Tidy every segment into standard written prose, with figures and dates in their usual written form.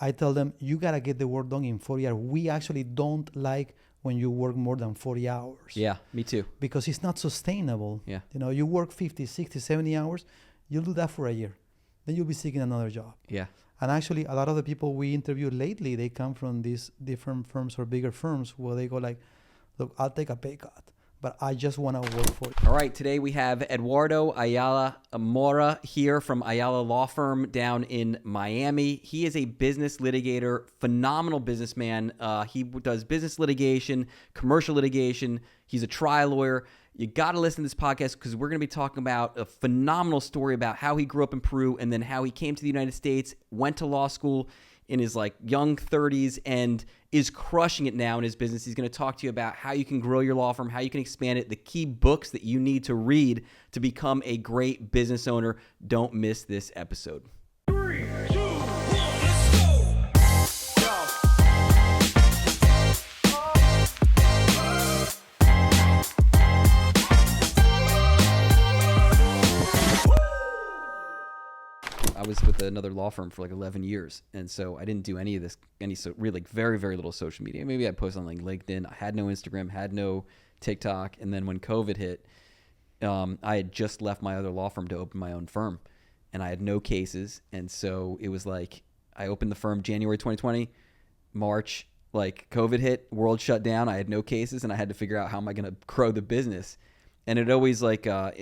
I tell them, you got to get the work done in 40 hours. We actually don't like when you work more than 40 hours. Yeah, me too. Because it's not sustainable. Yeah. You work 50, 60, 70 hours, you'll do that for a year. Then you'll be seeking another job. Yeah. And actually, a lot of the people we interviewed lately, they come from these different firms or bigger firms where they go like, look, I'll take a pay cut, but I just want to work for you. All right, today we have Eduardo Ayala Maura here from Ayala Law Firm down in Miami. He is a business litigator, phenomenal businessman. He does business litigation, commercial litigation. He's a trial lawyer. You got to listen to this podcast because we're going to be talking about a phenomenal story about how he grew up in Peru and then how he came to the United States, went to law school in his young 30s and is crushing it now in his business. He's going to talk to you about how you can grow your law firm, how you can expand it, the key books that you need to read to become a great business owner. Don't miss this episode. 3, 2, 1, let's go. I was with another law firm for 11 years. And so I didn't do any of this, really very, very little social media. Maybe I post on LinkedIn. I had no Instagram, had no TikTok. And then when COVID hit, I had just left my other law firm to open my own firm. And I had no cases. And so it was I opened the firm January 2020, March, COVID hit, world shut down. I had no cases and I had to figure out how am I going to grow the business. And it always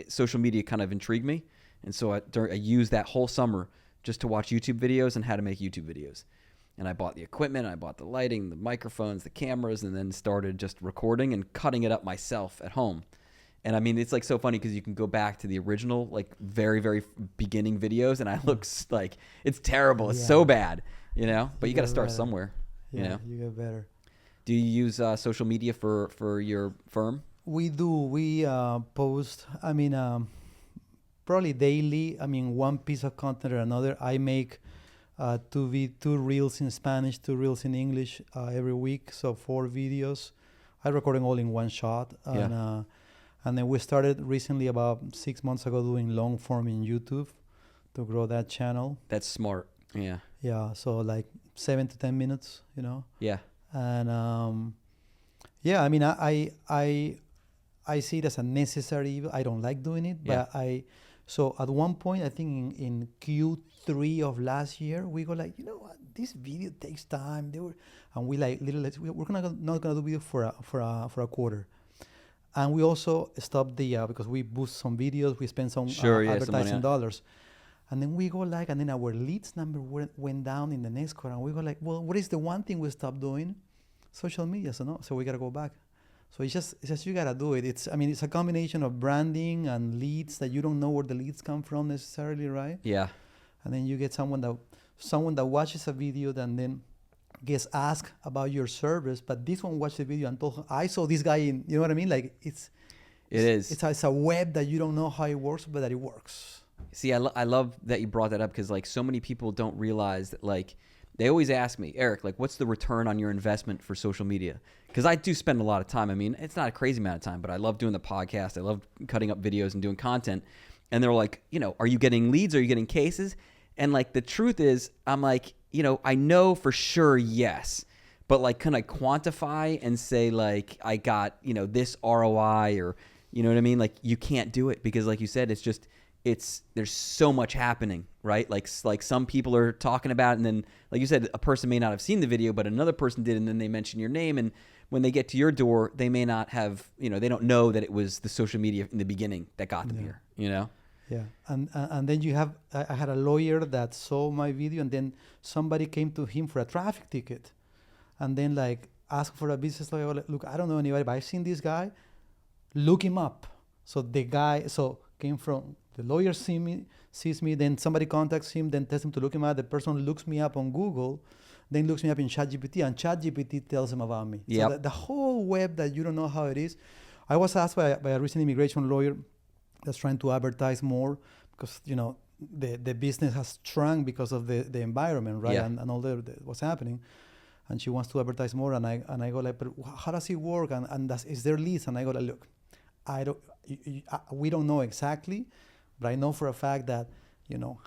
social media kind of intrigued me. And so I used that whole summer just to watch YouTube videos and how to make YouTube videos. And I bought the equipment, I bought the lighting, the microphones, the cameras, and then started just recording and cutting it up myself at home. And I mean, it's so funny because you can go back to the original, very, very beginning videos, and I look it's terrible. It's so bad, but you got to start somewhere, You get better. Do you use social media for your firm? We do. We post, probably daily. One piece of content or another. I make two reels in Spanish, 2 reels in English every week. So 4 videos. I record them all in one shot. And then we started recently, about 6 months ago, doing long form in YouTube to grow that channel. That's smart. Yeah. Yeah. So 7 to 10 minutes, Yeah. And I see it as a necessary evil. I don't like doing it, but so at one point, I think in Q3 of last year, we go what? This video takes time. And we we're not gonna do video for a quarter. And we also stopped because we boost some videos, we spent some advertising dollars. And then we go and then our leads number went down in the next quarter. And we go well, what is the one thing we stopped doing? Social media. So we gotta go back. So it's just you gotta do it. It's a combination of branding and leads that you don't know where the leads come from necessarily, right? Yeah. And then you get someone that watches a video and then gets asked about your service, but this one watched the video and told, I saw this guy in, you know what I mean? It's a web that you don't know how it works, but that it works. See, I love that you brought that up because so many people don't realize that they always ask me, Eric, what's the return on your investment for social media? Because I do spend a lot of time. It's not a crazy amount of time, but I love doing the podcast. I love cutting up videos and doing content. And they're are you getting leads? Are you getting cases? And the truth is, I'm I know for sure, yes. But can I quantify and say I got, this ROI or, you know what I mean? You can't do it because you said, there's so much happening, right? Some people are talking about it and then, like you said, a person may not have seen the video, but another person did. And then they mention your name. And when they get to your door, they may not have, they don't know that it was the social media in the beginning that got them here, Yeah. And then you have, I had a lawyer that saw my video and then somebody came to him for a traffic ticket and then asked for a business lawyer. Look, I don't know anybody, but I've seen this guy. Look him up. So the guy, came from, the lawyer sees me, then somebody contacts him, then tells him to look him up. The person looks me up on Google, then looks me up in ChatGPT, and ChatGPT tells him about me. Yep. So the whole web that you don't know how it is. I was asked by a recent immigration lawyer that's trying to advertise more because, the business has shrunk because of the environment, right? Yeah. And all what's happening. And she wants to advertise more. And I go but how does it work? And is there leads? And I go look, we don't know exactly, but I know for a fact that,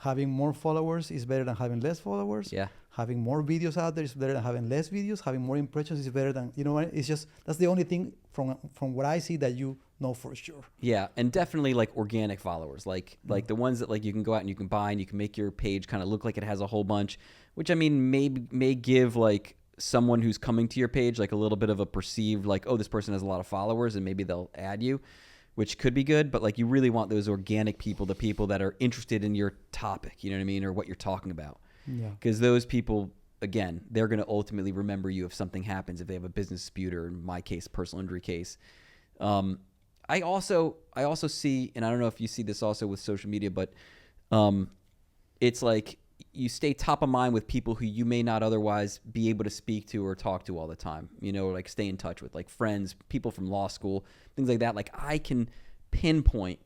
having more followers is better than having less followers. Yeah. having more videos out there is better than having less videos. Having more impressions is better than, you know what? It's just, that's the only thing from what I see that you know for sure. Yeah, and definitely like organic followers, like the ones that like you can go out and you can buy and you can make your page kind of look like it has a whole bunch, which I mean may give like someone who's coming to your page like a little bit of a perceived like, oh, this person has a lot of followers and maybe they'll add you, which could be good, but like you really want those organic people, the people that are interested in your topic, you know what I mean, or what you're talking about. Yeah. Because those people, again, they're going to ultimately remember you if something happens, if they have a business dispute or in my case, personal injury case. I also see, and I don't know if you see this also with social media, but it's like you stay top of mind with people who you may not otherwise be able to speak to or talk to all the time, you know, like stay in touch with, like friends, people from law school, things like that. Like I can pinpoint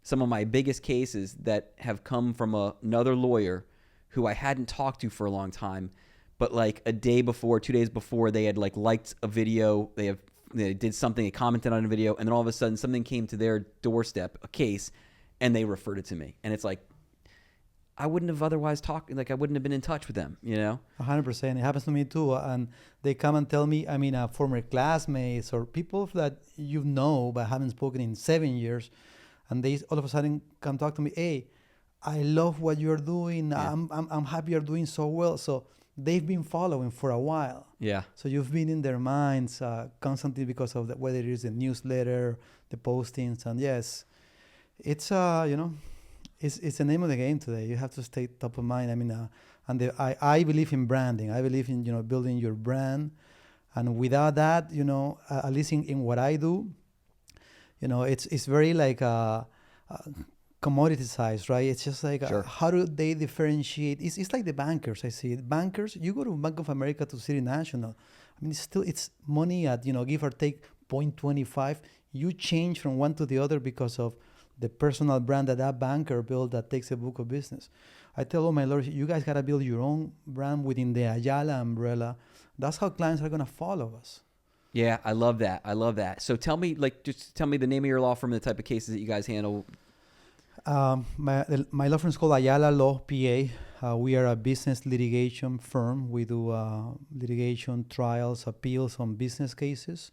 some of my biggest cases that have come from another lawyer who I hadn't talked to for a long time, but like a day before, 2 days before, they had like liked a video, they did something, they commented on a video, and then all of a sudden something came to their doorstep, a case, and they referred it to me. And it's like, I wouldn't have otherwise talked, like I wouldn't have been in touch with them, you know? 100%. It happens to me too. And they come and tell me, I mean, former classmates or people that you know but haven't spoken in 7 years, and they all of a sudden come talk to me, hey, I love what you're doing. Yeah. I'm happy you're doing so well. So they've been following for a while. Yeah. So you've been in their minds constantly because of whether it is the newsletter, the postings, and yes, it's you know, it's the name of the game today. You have to stay top of mind. I mean, I believe in branding. I believe in, you know, building your brand, and without that, you know, at least in what I do, you know, it's very like commoditized, right? It's just like Sure. how do they differentiate? It's like the bankers. I see it. Bankers, you go to Bank of America, to City National. I mean, it's money at, you know, give or take 0.25. You change from one to the other because of the personal brand that banker built that takes a book of business. I tell all my lawyers, you guys got to build your own brand within the Ayala umbrella. That's how clients are going to follow us. Yeah, I love that. I love that. So tell me, like, just tell me the name of your law firm and the type of cases that you guys handle. My law firm is called Ayala Law PA. We are a business litigation firm. We do litigation, trials, appeals on business cases.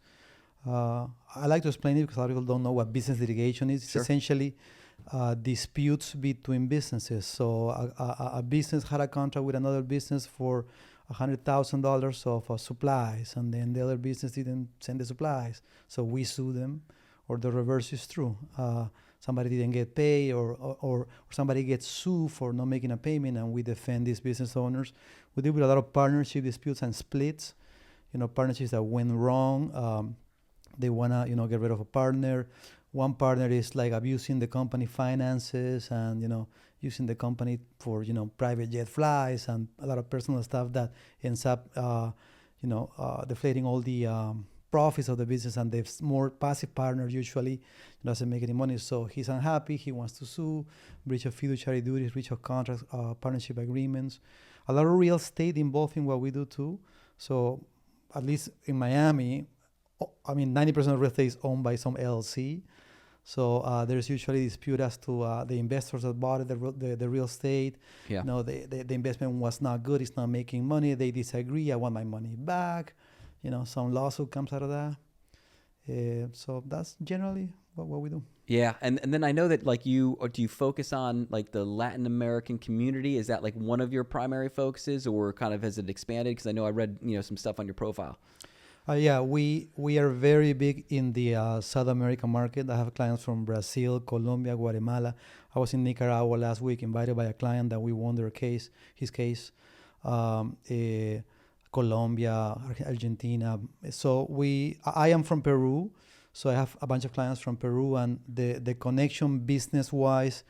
I like to explain it because a lot of people don't know what business litigation is. Sure. It's essentially disputes between businesses. So a business had a contract with another business for $100,000 of supplies, and then the other business didn't send the supplies. So we sue them, or the reverse is true. Somebody didn't get paid, or somebody gets sued for not making a payment, and we defend these business owners. We deal with a lot of partnership disputes and splits. You know, partnerships that went wrong. They wanna, you know, get rid of a partner. One partner is like abusing the company finances and, you know, using the company for, you know, private jet flights and a lot of personal stuff that ends up, deflating all the profits of the business. And the more passive partner usually doesn't make any money. So he's unhappy. He wants to sue, breach of fiduciary duties, breach of contracts, partnership agreements. A lot of real estate involved in what we do too. So at least in Miami, I mean, 90% of real estate is owned by some LLC. So there's usually dispute as to the investors that bought the real estate. Yeah. You know, the investment was not good. It's not making money. They disagree. I want my money back. You know, some lawsuit comes out of that. So that's generally what we do. Yeah, and then I know that like do you focus on like the Latin American community? Is that like one of your primary focuses, or kind of has it expanded? Because I know I read, you know, some stuff on your profile. Yeah, we are very big in the South American market. I have clients from Brazil, Colombia, Guatemala. I was in Nicaragua last week, invited by a client that we won his case. Colombia, Argentina. So I am from Peru, so I have a bunch of clients from Peru, and the connection business-wise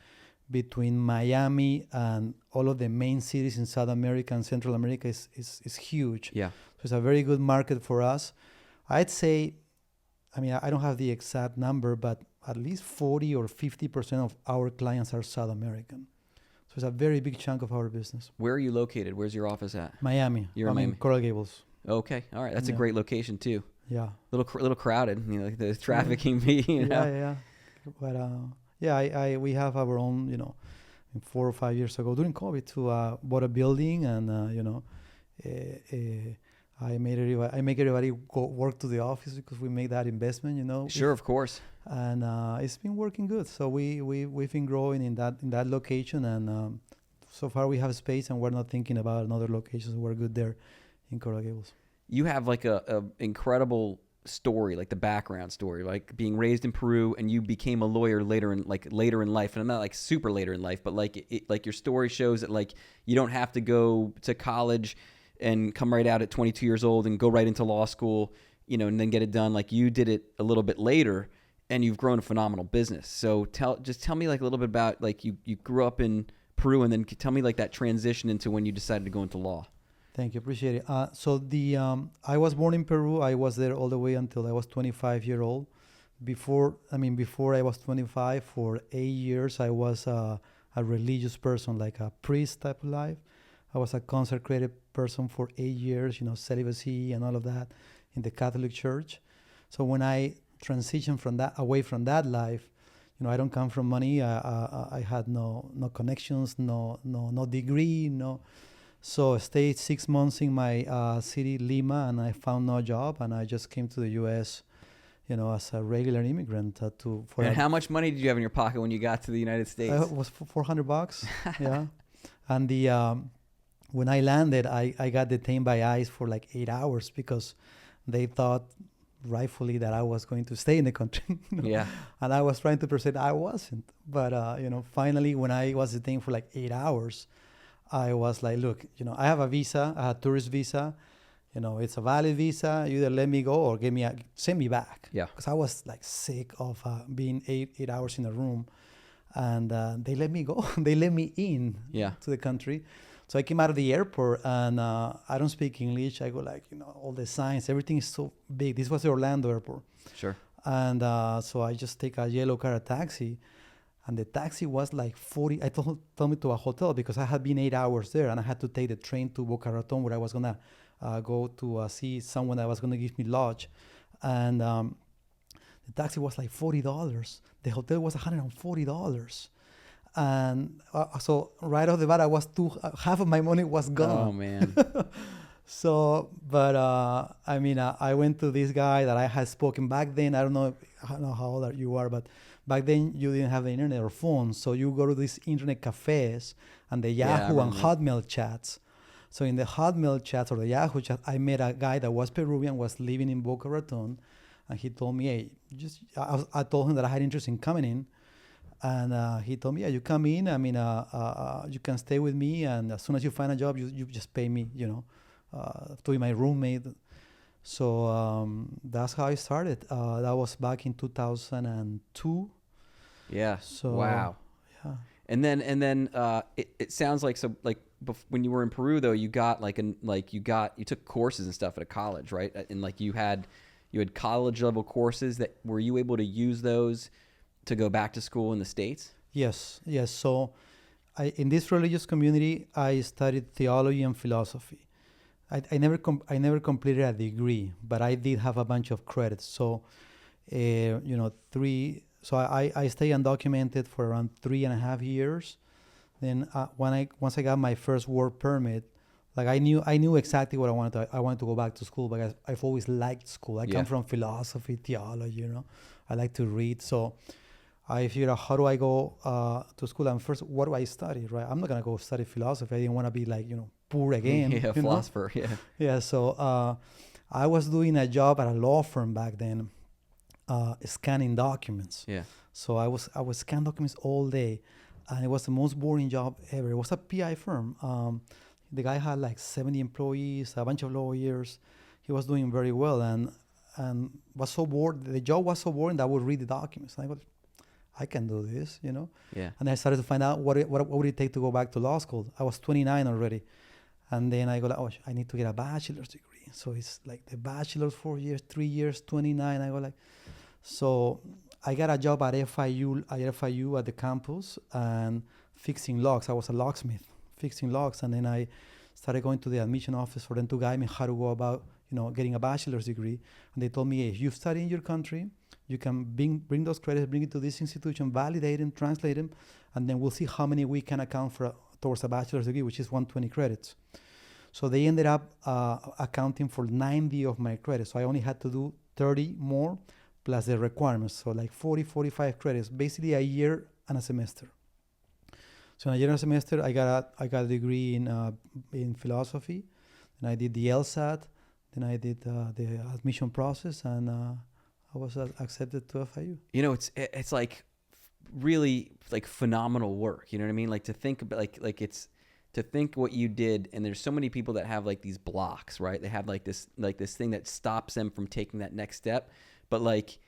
between Miami and all of the main cities in South America and Central America is huge. Yeah. So it's a very good market for us. I'd say, I mean, I don't have the exact number, but at least 40 or 50% of our clients are South American. So it's a very big chunk of our business. Where are you located? Where's your office at? Miami. You're in Miami. Coral Gables. Okay. All right. That's a Yeah. great location too. Yeah. Little crowded. You know, like the traffic can be. You know? Yeah. But we have our own, 4 or 5 years ago during COVID bought a building, and I make everybody go work to the office because we make that investment, you know. Sure, of course. And it's been working good. So we've been growing in that location, and so far we have space, and we're not thinking about another location. So we're good there in Coral Gables. You have like a incredible story, like the background story, like being raised in Peru, and you became a lawyer later in life. And I'm not like super later in life, but like your story shows that like you don't have to go to college and come right out at 22 years old and go right into law school, you know, and then get it done. Like you did it a little bit later, and you've grown a phenomenal business. So tell me like a little bit about like you grew up in Peru, and then tell me like that transition into when you decided to go into law. Thank you, appreciate it. So I was born in Peru. I was there all the way until I was 25 years old. Before I was 25, for 8 years, I was a religious person, like a priest type of life. I was a consecrated person for 8 years, you know, celibacy and all of that in the Catholic Church. So when I transitioned away from that life, you know, I don't come from money. I had no connections, no degree, no. So I stayed 6 months in my city, Lima, and I found no job, and I just came to the U.S., you know, as a regular immigrant. And how much money did you have in your pocket when you got to the United States? It was $400, yeah. And when I landed, I got detained by ICE for like 8 hours because they thought rightfully that I was going to stay in the country. You know? Yeah. And I was trying to present I wasn't. But, you know, finally, when I was detained for like 8 hours, I was like, look, you know, I have a visa, a tourist visa. You know, it's a valid visa. You either let me go or send me back. Yeah. Because I was like sick of being eight hours in a room. And they let me go. They let me in to the country. So I came out of the airport, and I don't speak English. I go like, you know, all the signs, everything is so big. This was the Orlando airport. Sure. And so I just take a yellow car, a taxi, and the taxi was like 40. I told me to a hotel because I had been 8 hours there, and I had to take the train to Boca Raton, where I was gonna go to see someone that was gonna give me lodge. And the taxi was like $40. The hotel was $140. And so right off the bat, half of my money was gone. Oh man. So, but I went to this guy that I had spoken back then. I don't know how old you are, but back then you didn't have the internet or phones. So you go to these internet cafes and the Yahoo and Hotmail chats. So in the Hotmail chats or the Yahoo chat, I met a guy that was Peruvian, was living in Boca Raton, and he told me, hey, I told him that I had interest in coming in. And he told me, yeah, you come in. I mean, you can stay with me, and as soon as you find a job, you just pay me, you know, to be my roommate. So that's how I started. That was back in 2002. Yeah. So wow. Yeah. And then it sounds like when you were in Peru though, you took courses and stuff at a college, right? And like you had college level courses that were you able to use those to go back to school in the States? Yes. So in this religious community, I studied theology and philosophy. I never completed a degree, but I did have a bunch of credits. So, So I stayed undocumented for around 3.5 years. Then once I got my first work permit, like I knew exactly what I wanted. I wanted to go back to school because I've always liked school. I come from philosophy, theology. You know, I like to read. So I figured out, how do I go to school? And first, what do I study? Right? I'm not gonna go study philosophy. I didn't want to be like poor again. Yeah, philosopher. Know? Yeah. Yeah. So I was doing a job at a law firm back then, scanning documents. Yeah. So I was scanning documents all day, and it was the most boring job ever. It was a PI firm. The guy had like 70 employees, a bunch of lawyers. He was doing very well, and was so bored. The job was so boring that I would read the documents. And I go, I can do this, you know. Yeah. And I started to find out what would it take to go back to law school. I was 29 already, and then I go like, I need to get a bachelor's degree. So it's like the bachelor's 4 years, 3 years, 29. I go like, so I got a job at FIU at the campus and fixing locks. I was a locksmith fixing locks, and then I started going to the admission office for them to guide me how to go about getting a bachelor's degree. And they told me, hey, if you study in your country, you can bring those credits, bring it to this institution, validate them, translate them, and then we'll see how many we can account for towards a bachelor's degree, which is 120 credits. So they ended up accounting for 90 of my credits. So I only had to do 30 more plus the requirements. So like 40, 45 credits, basically a year and a semester. So in a year and a semester, I got a degree in philosophy, and I did the LSAT, then I did the admission process, and I was accepted to FIU. You know, it's like really like phenomenal work. You know what I mean? Like to think about like it's to think what you did, and there's so many people that have like these blocks, right? They have like this thing that stops them from taking that next step. But like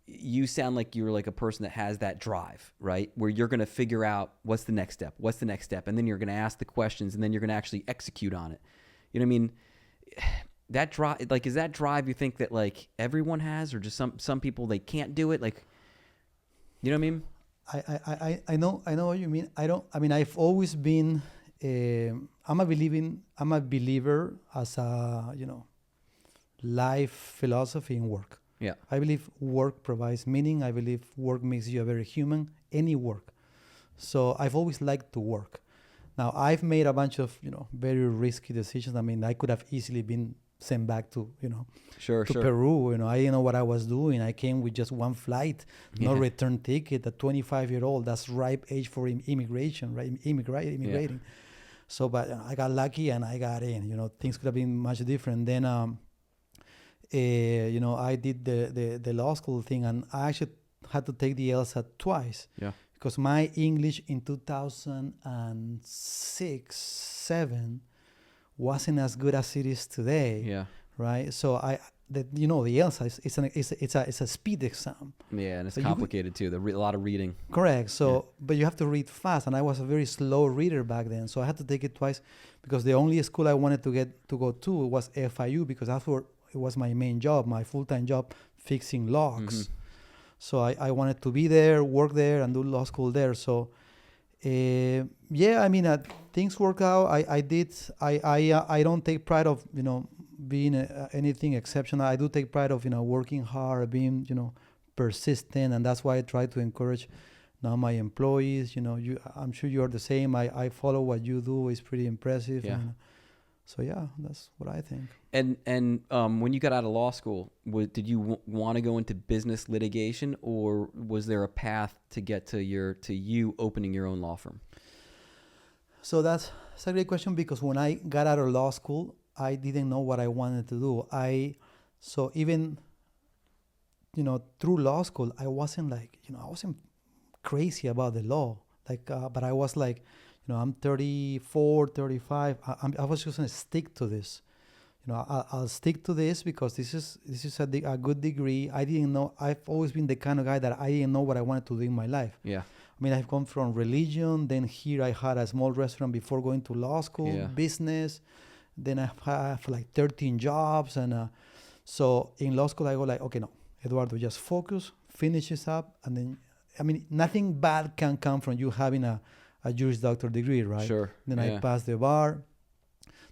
you sound like you're like a person that has that drive, right? Where you're going to figure out what's the next step, and then you're going to ask the questions, and then you're going to actually execute on it. You know what I mean? That drive, like, is that drive you think that like everyone has, or just some people they can't do it? Like, you know what I mean? I know what you mean. I've always been. I'm a believer as a life philosophy in work. Yeah. I believe work provides meaning. I believe work makes you a very human. Any work. So I've always liked to work. Now I've made a bunch of very risky decisions. I mean, I could have easily been sent back to Sure. Peru. I didn't know what I was doing. I came with just one flight, no return ticket. A 25-year-old, that's ripe age for immigration, right? Immigrating. Yeah. So, but I got lucky and I got in. Things could have been much different. Then, I did the law school thing, and I actually had to take the LSAT twice. Yeah. Because my English in 2006-07 wasn't as good as it is today. Yeah. Right. So the LSAT it's a speed exam. Yeah, and it's So complicated too. A lot of reading. Correct. So, but you have to read fast, and I was a very slow reader back then. So I had to take it twice because the only school I wanted to go to was FIU, because that's where it was my main job, my full-time job, fixing locks. Mm-hmm. So I wanted to be there, work there, and do law school there. So, things work out. I don't take pride of being anything exceptional. I do take pride of working hard, being persistent, and that's why I try to encourage now my employees. I'm sure you are the same. I follow what you do. It's pretty impressive. Yeah. So yeah, that's what I think. And when you got out of law school, did you want to go into business litigation, or was there a path to get to you opening your own law firm? So that's a great question, because when I got out of law school, I didn't know what I wanted to do. So even through law school, I wasn't I wasn't crazy about the law. But I was like, I'm 34, 35. I was just gonna stick to this. I'll stick to this because this is a good degree. I didn't know. I've always been the kind of guy that I didn't know what I wanted to do in my life. Yeah. I mean, I've come from religion. Then here I had a small restaurant before going to law school, business. Then I have like 13 jobs. And so in law school, I go like, okay, no, Eduardo, just focus, finish this up. And then, nothing bad can come from you having a Juris Doctor degree, right? Sure. Then I passed the bar.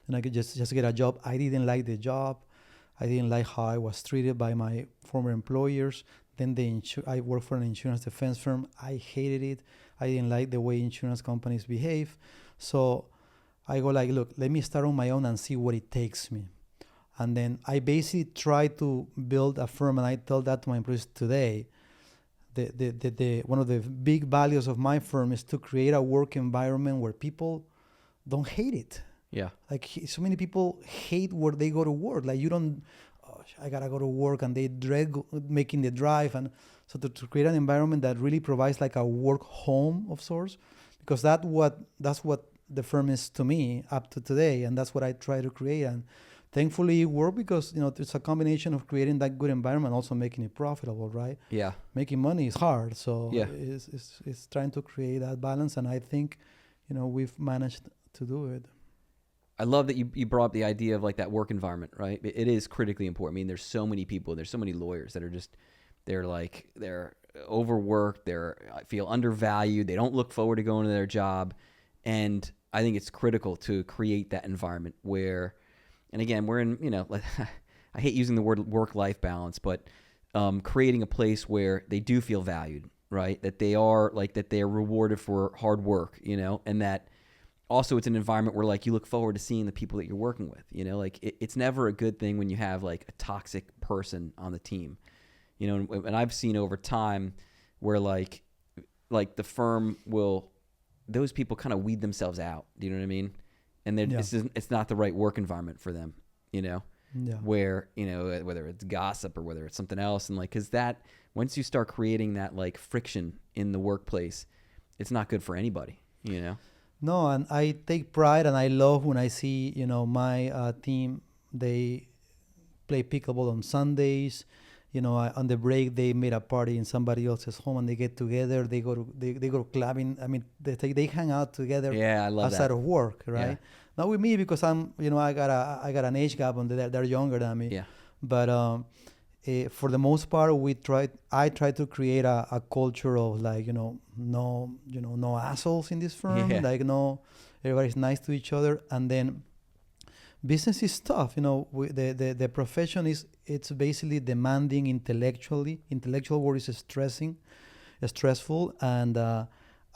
Then I could just get a job. I didn't like the job. I didn't like how I was treated by my former employers. Then I worked for an insurance defense firm. I hated it. I didn't like the way insurance companies behave. So I go like, look, let me start on my own and see what it takes me. And then I basically try to build a firm, and I tell that to my employees today. The one of the big values of my firm is to create a work environment where people don't hate it. Yeah. Like so many people hate where they go to work. Like I gotta go to work, and they dread making the drive. And so to create an environment that really provides like a work home of sorts, because that's what the firm is to me up to today, and that's what I try to create. And thankfully it worked, because it's a combination of creating that good environment, also making it profitable, right? Yeah. Making money is hard, so it's trying to create that balance, and I think we've managed to do it. I love that you brought up the idea of like that work environment, right? It is critically important. I mean, there's so many people, there's so many lawyers that are they're overworked, I feel undervalued, they don't look forward to going to their job. And I think it's critical to create that environment where, and again, we're in, I hate using the word work-life balance, but creating a place where they do feel valued, right? That they are rewarded for hard work, and that also it's an environment where like you look forward to seeing the people that you're working with. You know, like it's never a good thing when you have like a toxic person on the team. You know, and I've seen over time where like the firm will, those people kind of weed themselves out. Do you know what I mean? And it's not the right work environment for them. You know, where, you know, whether it's gossip or whether it's something else, and like, because that, once you start creating that like friction in the workplace, it's not good for anybody. You know. No, and I take pride and I love when I see, you know, my team, they play pickleball on Sundays. You know, on the break they made a party in somebody else's home and they get together. They go clubbing. I mean, they hang out together. Yeah, I love outside that. of work, right? Yeah. Not with me because I'm, you know, I got an age gap and they're younger than me. Yeah. But for the most part, I try to create a culture of like, no assholes in this firm. Yeah. Like no, everybody's nice to each other, and then. Business is tough, you know. The profession it's basically demanding intellectually. Intellectual work is stressful, and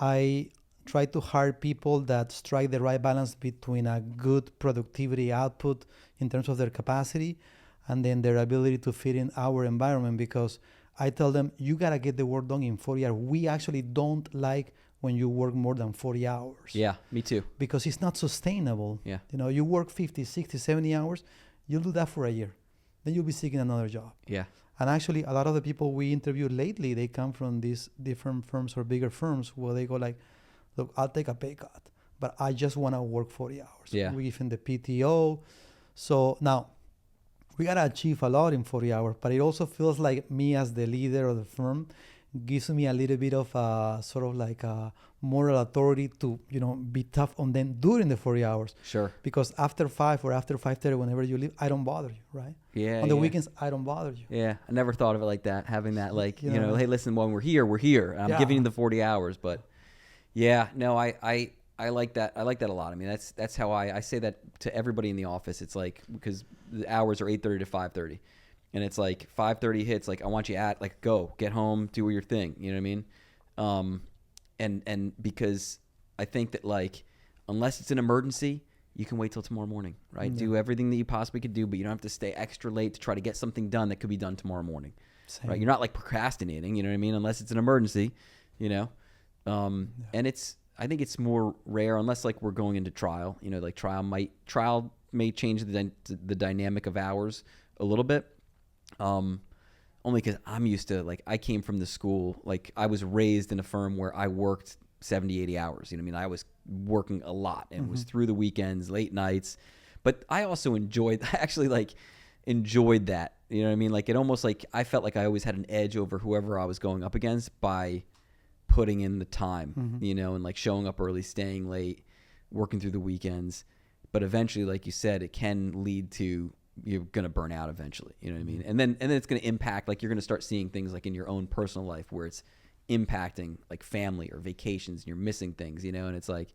I try to hire people that strike the right balance between a good productivity output in terms of their capacity, and then their ability to fit in our environment. Because I tell them you gotta get the work done in 40 hours. We actually don't like when you work more than 40 hours. Yeah, me too. Because it's not sustainable. Yeah. You know, you work 50, 60, 70 hours, you'll do that for a year. Then you'll be seeking another job. Yeah. And actually, a lot of the people we interviewed lately, they come from these different firms or bigger firms where they go like, look, I'll take a pay cut, but I just want to work 40 hours. Yeah. We give them the PTO. So now, we got to achieve a lot in 40 hours, but it also feels like me as the leader of the firm gives me a little bit of sort of like a moral authority to, you know, be tough on them during the 40 hours. Sure. Because after 5 or after 5:30, whenever you leave, I don't bother you, right? Yeah. On the weekends, I don't bother you. Yeah, I never thought of it like that. Having that, like, You you know, know. hey, listen, when we're here. I'm Yeah. giving you the 40 hours, but yeah, no, I like that. I like that a lot. I mean, that's how I say that to everybody in the office. It's like, because the hours are 8:30 to 5:30. And it's like 5:30 hits, like I want you at, like, go, get home, do your thing. You know what I mean? And because I think that, like, unless it's an emergency, you can wait till tomorrow morning, right? Yeah. Do everything that you possibly could do, but you don't have to stay extra late to try to get something done that could be done tomorrow morning. Same. Right? You're not like procrastinating, you know what I mean? Unless it's an emergency, you know? And I think it's more rare unless like we're going into trial, you know, like trial may change the dynamic of hours a little bit. Only because I'm used to, like, I came from the school, like I was raised in a firm where I worked 70, 80 hours. You know what I mean? I was working a lot and it was through the weekends, late nights, but I also enjoyed that. You know what I mean? Like, it almost like I felt like I always had an edge over whoever I was going up against by putting in the time, you know, and like showing up early, staying late, working through the weekends. But eventually, like you said, it can lead to, you're going to burn out eventually. You know what I mean? And then it's going to impact, like, you're going to start seeing things like in your own personal life where it's impacting like family or vacations and you're missing things, you know? And it's like,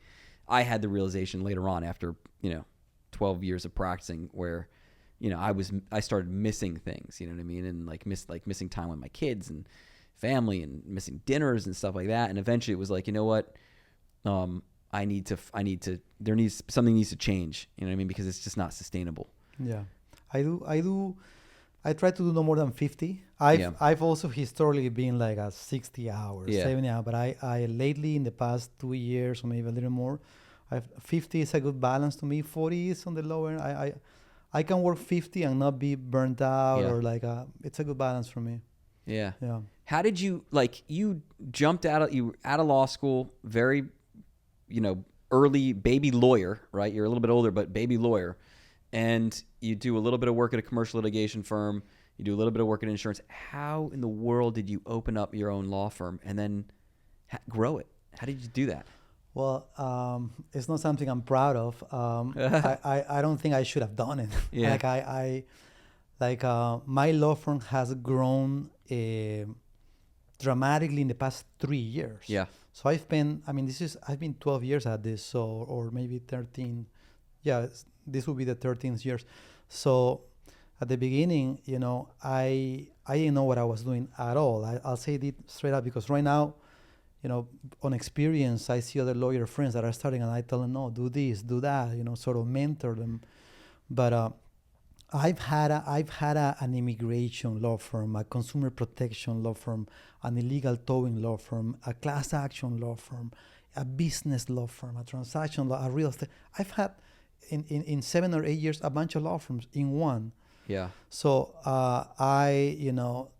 I had the realization later on after, you know, 12 years of practicing where, you know, I started missing things, you know what I mean? And missing time with my kids and family and missing dinners and stuff like that. And eventually it was like, you know what? Something needs to change, you know what I mean? Because it's just not sustainable. Yeah. I try to do no more than 50. I've also historically been like a 60 hours, 70 hours, but I lately in the past 2 years or maybe a little more, 50 is a good balance to me. 40 is on the lower end. I can work 50 and not be burnt out or like it's a good balance for me. Yeah. Yeah. How did you, like, you jumped out of law school, very, you know, early baby lawyer, right? You're a little bit older, but baby lawyer. And you do a little bit of work at a commercial litigation firm. You do a little bit of work in insurance. How in the world did you open up your own law firm and then grow it? How did you do that? Well, it's not something I'm proud of. I don't think I should have done it. Yeah. My law firm has grown dramatically in the past 3 years. Yeah. So I've been 12 years at this, so, or maybe 13. Yeah, this will be the 13th years. So at the beginning, you know, I didn't know what I was doing at all. I'll say it straight up because right now, on experience, I see other lawyer friends that are starting, and I tell them, no, do this, do that, sort of mentor them. But I've had an immigration law firm, a consumer protection law firm, an illegal towing law firm, a class action law firm, a business law firm, a transaction law, a real estate. I've had in 7 or 8 years a bunch of law firms in one. Yeah. So I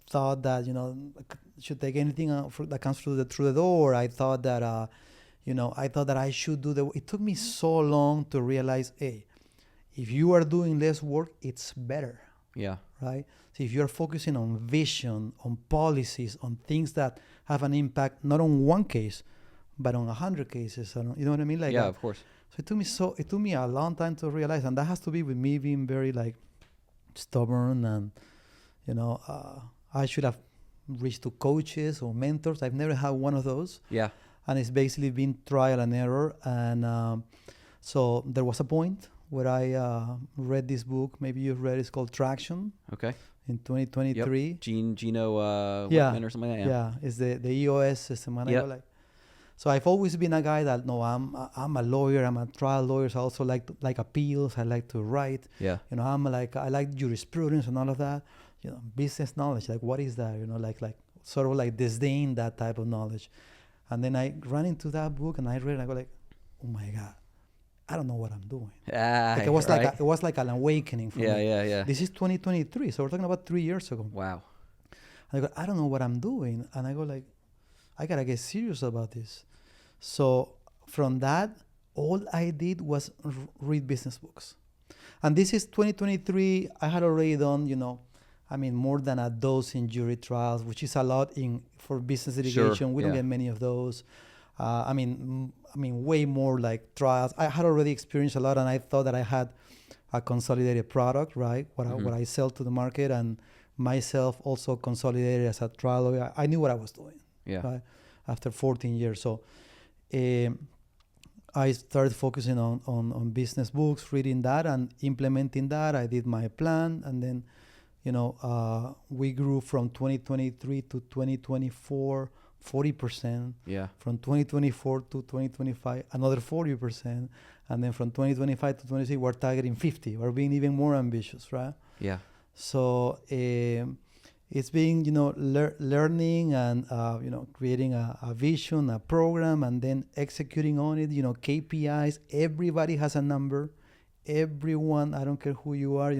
thought that should take anything that comes through the door. I thought that I should do it took me so long to realize, hey, if you are doing less work, it's better. Yeah. Right? So if you're focusing on vision, on policies, on things that have an impact not on one case, but on 100 cases, you know what I mean? Like, yeah, of course. So it took me a long time to realize, and that has to be with me being very stubborn, and I should have reached to coaches or mentors. I've never had one of those. Yeah. And it's basically been trial and error. And so there was a point where I read this book. Maybe you've read it. It's called Traction. Okay. In 2023. Yep. Gino Whitman or something like that. Yeah. It's the EOS system. And I go so I've always been a guy that, no, I'm a lawyer. I'm a trial lawyer. So I also like appeals. I like to write. Yeah. I like jurisprudence and all of that. Business knowledge. Like, what is that? Sort of like disdain that type of knowledge. And then I ran into that book and I read it and I go like, oh my God, I don't know what I'm doing. It was like an awakening for me. Yeah. This is 2023. So we're talking about 3 years ago. Wow. And I go, I don't know what I'm doing. And I go like, I got to get serious about this. So from that, all I did was read business books. And this is 2023. I had already done, more than a dozen jury trials, which is a lot for business litigation. Sure, We don't get many of those. Way more like trials. I had already experienced a lot, and I thought that I had a consolidated product, right? What I sell to the market, and myself also consolidated as a trial lawyer. I knew what I was doing. Yeah. Right? After 14 years, so I started focusing on business books, reading that, and implementing that. I did my plan, and then, we grew from 2023 to 2024. 40%. Yeah. From 2024 to 2025, another 40%, and then from 2025 to 2026, we're targeting 50. We're being even more ambitious, right? Yeah. So it's being, learning and creating a vision, a program, and then executing on it. KPIs. Everybody has a number. Everyone. I don't care who you are.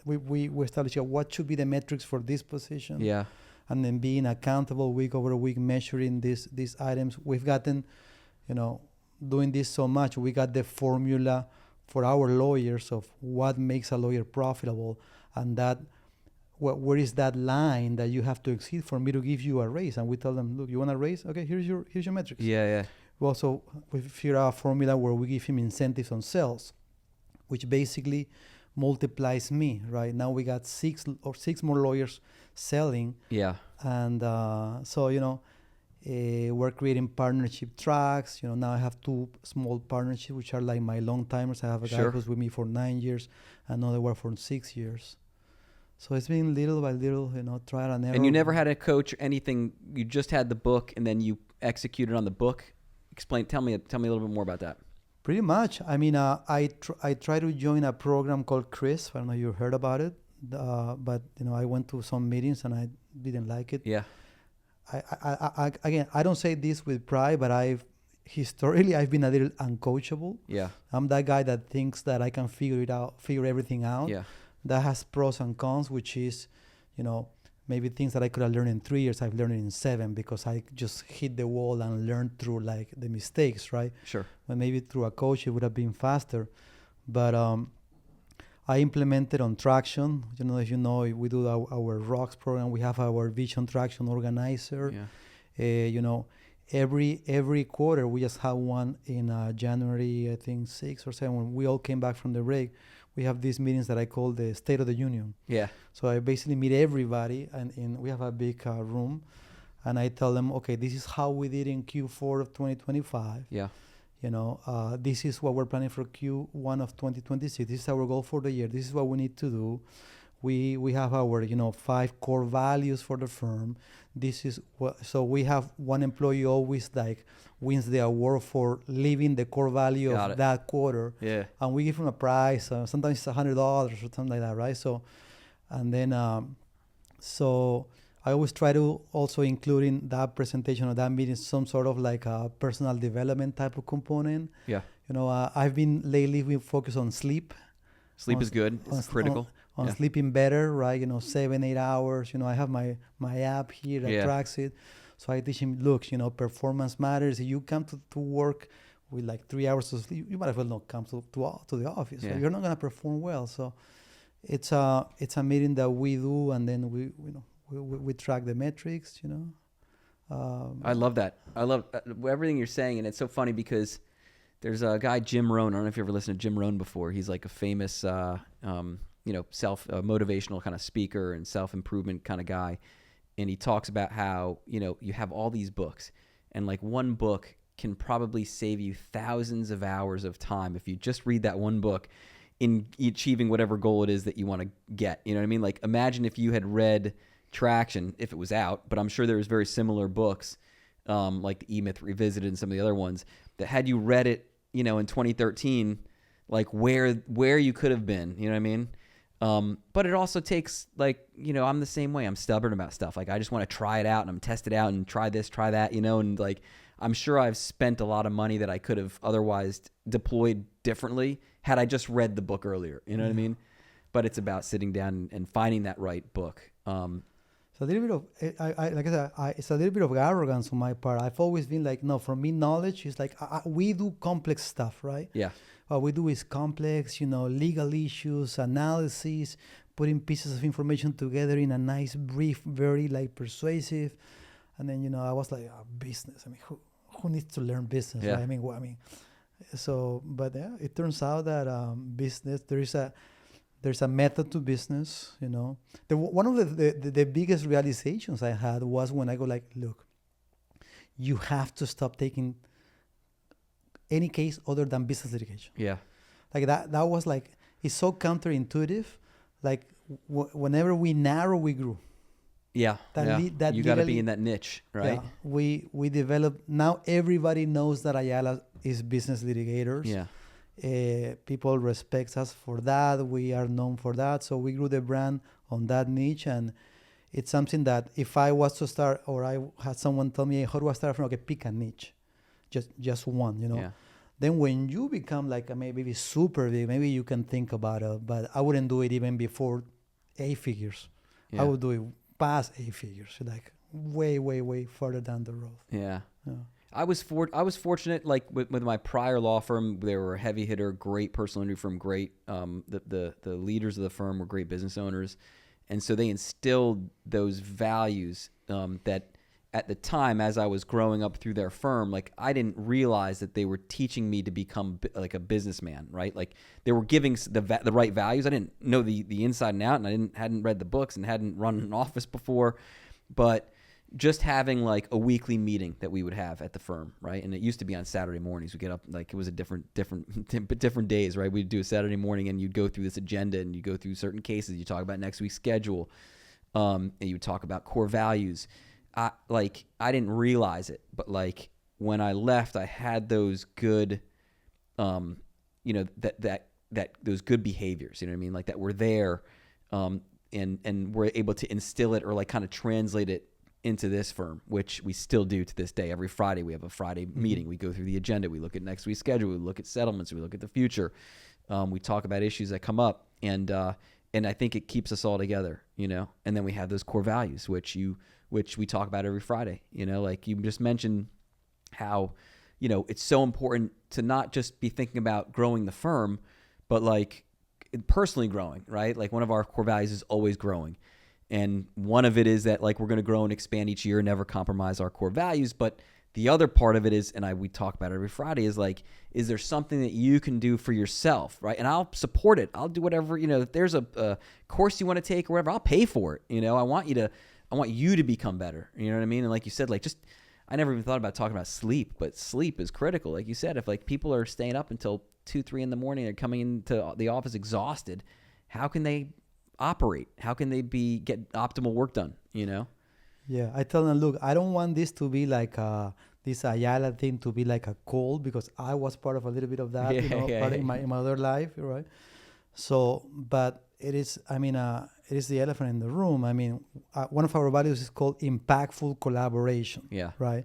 We establish what should be the metrics for this position. Yeah. And then being accountable week over week, measuring these items. We've gotten, doing this so much, we got the formula for our lawyers of what makes a lawyer profitable, and that where is that line that you have to exceed for me to give you a raise. And we tell them, look, you want a raise? Okay, here's your metrics. Yeah. We also figure out a formula where we give him incentives on sales, which basically multiplies me. Right now we got six more lawyers selling. Yeah. And we're creating partnership tracks. Now I have 2 small partnerships, which are like my long timers. I have a guy who's with me for 9 years, another one for 6 years. So it's been little by little, trial and error. And you never had a coach or anything. You just had the book, and then you executed on the book. Tell me a little bit more about that. Pretty much. I try to join a program called CRISP. I don't know if you heard about it. But I went to some meetings and I didn't like it. Yeah. I don't say this with pride, but historically I've been a little uncoachable. Yeah. I'm that guy that thinks that I can figure everything out. Yeah. That has pros and cons, which is, maybe things that I could have learned in 3 years, I've learned in 7 because I just hit the wall and learned through the mistakes, right? Sure. But maybe through a coach it would have been faster. But I implemented on Traction. If we do our ROCKS program. We have our Vision Traction Organizer. Yeah. Every quarter we just have one in January, I think 6 or 7. When we all came back from the break, we have these meetings that I call the State of the Union. Yeah. So I basically meet everybody, and we have a big room, and I tell them, okay, this is how we did in Q4 of 2025. Yeah. This is what we're planning for Q1 of 2026. This is our goal for the year. This is what we need to do. we have our 5 core values for the firm. This is what, so we have one employee always like wins the award for living the core value Got of it. that quarter. Yeah. And we give him a prize. Sometimes it's $100 or something like that, right? So, and then so I always try to also include in that presentation or that meeting some sort of like a personal development type of component. Yeah. I've been lately we focus on sleep. Sleep On is good. on It's s- critical. On Yeah. sleeping better, right? 7-8 hours. I have my app here that Yeah. tracks it. So I teach him, look, performance matters. If you come to work with like 3 hours of sleep, you might as well not come to the office. Yeah. So you're not gonna perform well. So it's a meeting that we do, and then we track the metrics. I love that. I love everything you're saying, and it's so funny because there's a guy, Jim Rohn. I don't know if you ever listened to Jim Rohn before. He's like a famous, self motivational kind of speaker and self improvement kind of guy, and he talks about how you have all these books, and like one book can probably save you thousands of hours of time if you just read that one book in achieving whatever goal it is that you want to get. You know what I mean? Like imagine if you had read Traction if it was out, but I'm sure there was very similar books like the E-Myth Revisited and some of the other ones that had you read it, in 2013, like where you could have been, you know what I mean? But it also takes I'm the same way. I'm stubborn about stuff. Like I just want to try it out and I'm test it out and try this, try that, and like I'm sure I've spent a lot of money that I could have otherwise deployed differently had I just read the book earlier. You know what I mean? But it's about sitting down and finding that right book. So a little bit of, like I said, it's a little bit of arrogance on my part. I've always been like, no, for me, knowledge is like, we do complex stuff, right? Yeah. What we do is complex, legal issues, analysis, putting pieces of information together in a nice brief, very like persuasive. And then, I was like, business. I mean, who needs to learn business? Yeah. Right? But yeah, it turns out that business, there's a method to business, One of the biggest realizations I had was when I go like, look, you have to stop taking any case other than business litigation. Yeah. Like that was like, it's so counterintuitive. Like whenever we narrow, we grew. Yeah. That you got to be legally- in that niche, right? Yeah, we developed, now everybody knows that Ayala is business litigators. Yeah. People respect us for that. We are known for that. So we grew the brand on that niche. And it's something that if I was to start, or I had someone tell me, how do I start from? Okay, pick a niche. Just one, Yeah. Then when you become like maybe super big, maybe you can think about it. But I wouldn't do it even before 8 figures. Yeah. I would do it past 8 figures, like way, way, way further down the road. Yeah. Yeah. I was fortunate, like with my prior law firm, they were a heavy hitter, great personal injury firm, great. The leaders of the firm were great business owners, and so they instilled those values that at the time, as I was growing up through their firm, like I didn't realize that they were teaching me to become like a businessman, right? Like they were giving the right values. I didn't know the inside and out, and I hadn't read the books and hadn't run an office before, but just having like a weekly meeting that we would have at the firm, right? And it used to be on Saturday mornings. We get up, like it was a different days, right? We'd do a Saturday morning and you'd go through this agenda and you go through certain cases. You talk about next week's schedule, and you would talk about core values. I didn't realize it, but like when I left, I had those good, that those good behaviors, you know what I mean? Like that were there, and we're able to instill it or like kind of translate it into this firm, which we still do to this day. Every Friday we have a Friday meeting. We go through the agenda. We look at next week's schedule. We look at settlements. We look at the future. We talk about issues that come up, and I think it keeps us all together, And then we have those core values, which we talk about every Friday. Like you just mentioned how, it's so important to not just be thinking about growing the firm, but like personally growing, right? Like one of our core values is always growing. And one of it is that like we're going to grow and expand each year, never compromise our core values. But the other part of it is, and we talk about it every Friday, is like, is there something that you can do for yourself, right? And I'll support it. I'll do whatever, if there's a course you want to take or whatever, I'll pay for it. I want you to become better. You know what I mean? And like you said, like I never even thought about talking about sleep, but sleep is critical. Like you said, if like people are staying up until 2-3 in the morning, they're coming into the office exhausted, how can they operate? How can they get optimal work done? You know? Yeah, I tell them, look, I don't want this to be like this Ayala thing to be like a cult, because I was part of a little bit of that, part in my other life, right? So, but it is, it is the elephant in the room. I mean, one of our values is called impactful collaboration. Yeah. Right.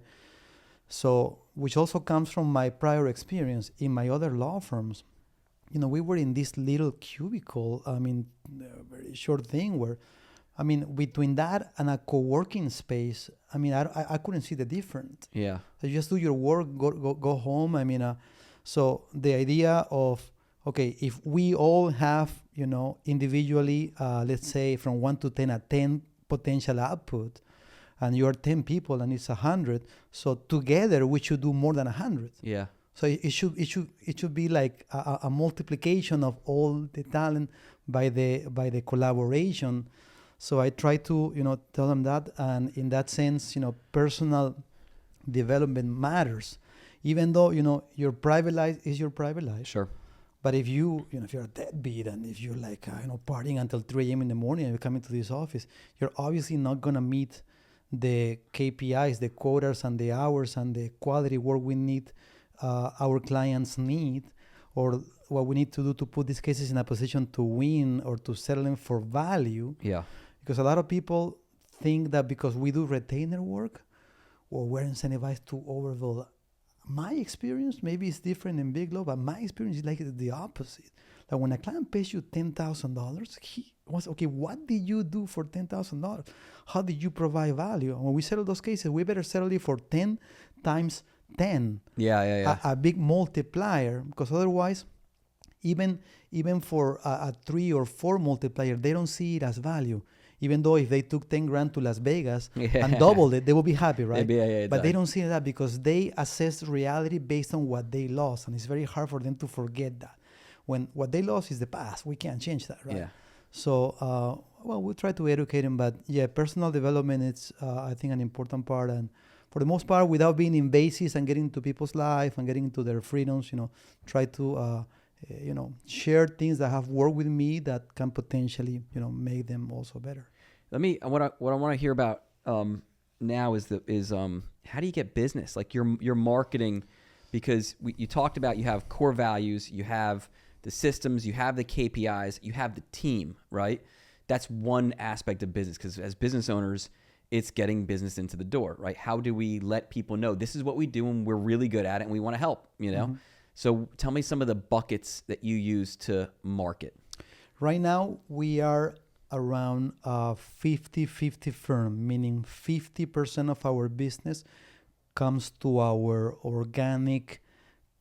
So, which also comes from my prior experience in my other law firms. We were in this little cubicle, a very short thing where, between that and a co-working space, I couldn't see the difference. Yeah. So you just do your work, go home. So the idea of, okay, if we all have, individually, let's say from 1 to 10, a 10 potential output, and you're 10 people and it's 100, so together we should do more than 100. Yeah. So it should be like a multiplication of all the talent by the collaboration. So I try to tell them that, and in that sense, personal development matters, even though your private life is your private life. Sure. But if you're a deadbeat, and if you're like partying until 3 a.m. in the morning and you come into this office, you're obviously not gonna meet the KPIs, the quotas, and the hours and the quality work we need, our clients need, or what we need to do to put these cases in a position to win or to settle them for value. Yeah. Because a lot of people think that because we do retainer work, or we're incentivized to overbill. My experience, maybe it's different in big law, but my experience is like the opposite. Like when a client pays you $10,000, he wants, okay, what did you do for $10,000? How did you provide value? And when we settle those cases, we better settle it for 10 times 10. Yeah. A big multiplier, because otherwise, even for a 3 or 4 multiplier, they don't see it as value. Even though if they took 10 grand to Las Vegas and doubled it, they will be happy, right? But they don't see that because they assess reality based on what they lost. And it's very hard for them to forget that. When what they lost is the past, we can't change that, right? Yeah. So, we try to educate them. But yeah, personal development, it's, I think, an important part. And for the most part, without being invasive and getting into people's life and getting into their freedoms, try to share things that have worked with me that can potentially, make them also better. What I want to hear about now is how do you get business? Like your marketing, because you talked about, you have core values, you have the systems, you have the KPIs, you have the team, right? That's one aspect of business, because as business owners, it's getting business into the door, right? How do we let people know this is what we do and we're really good at it and we want to help, Mm-hmm. So tell me some of the buckets that you use to market. Right now, we are around a 50-50 firm, meaning 50% of our business comes to our organic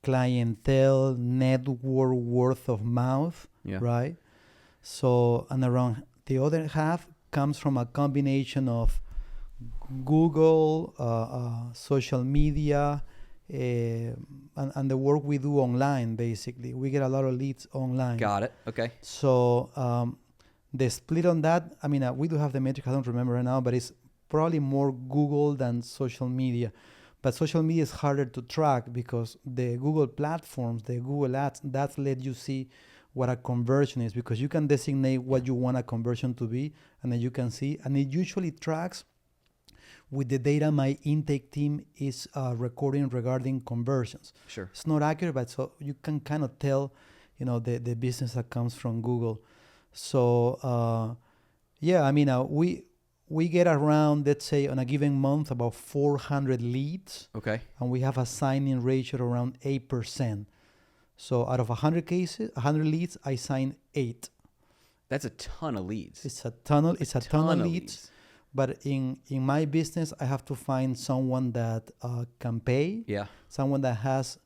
clientele network, word of mouth, right? So, and around the other half comes from a combination of Google, social media, and the work we do online. Basically, we get a lot of leads online. Got it. Okay. So the split on that, we do have the metric, I don't remember right now, but it's probably more Google than social media. But social media is harder to track because the Google platforms, the Google ads, that's let you see what a conversion is, because you can designate what you want a conversion to be, and then you can see, and it usually tracks with the data my intake team is recording regarding conversions. Sure. It's not accurate, but so you can kind of tell, the business that comes from Google. So, we get around, let's say, on a given month, about 400 leads. Okay. And we have a signing ratio around 8%. So out of 100 leads, I sign 8. That's a ton of leads. It's a ton of leads. But in my business, I have to find someone that can pay. Yeah. Someone that has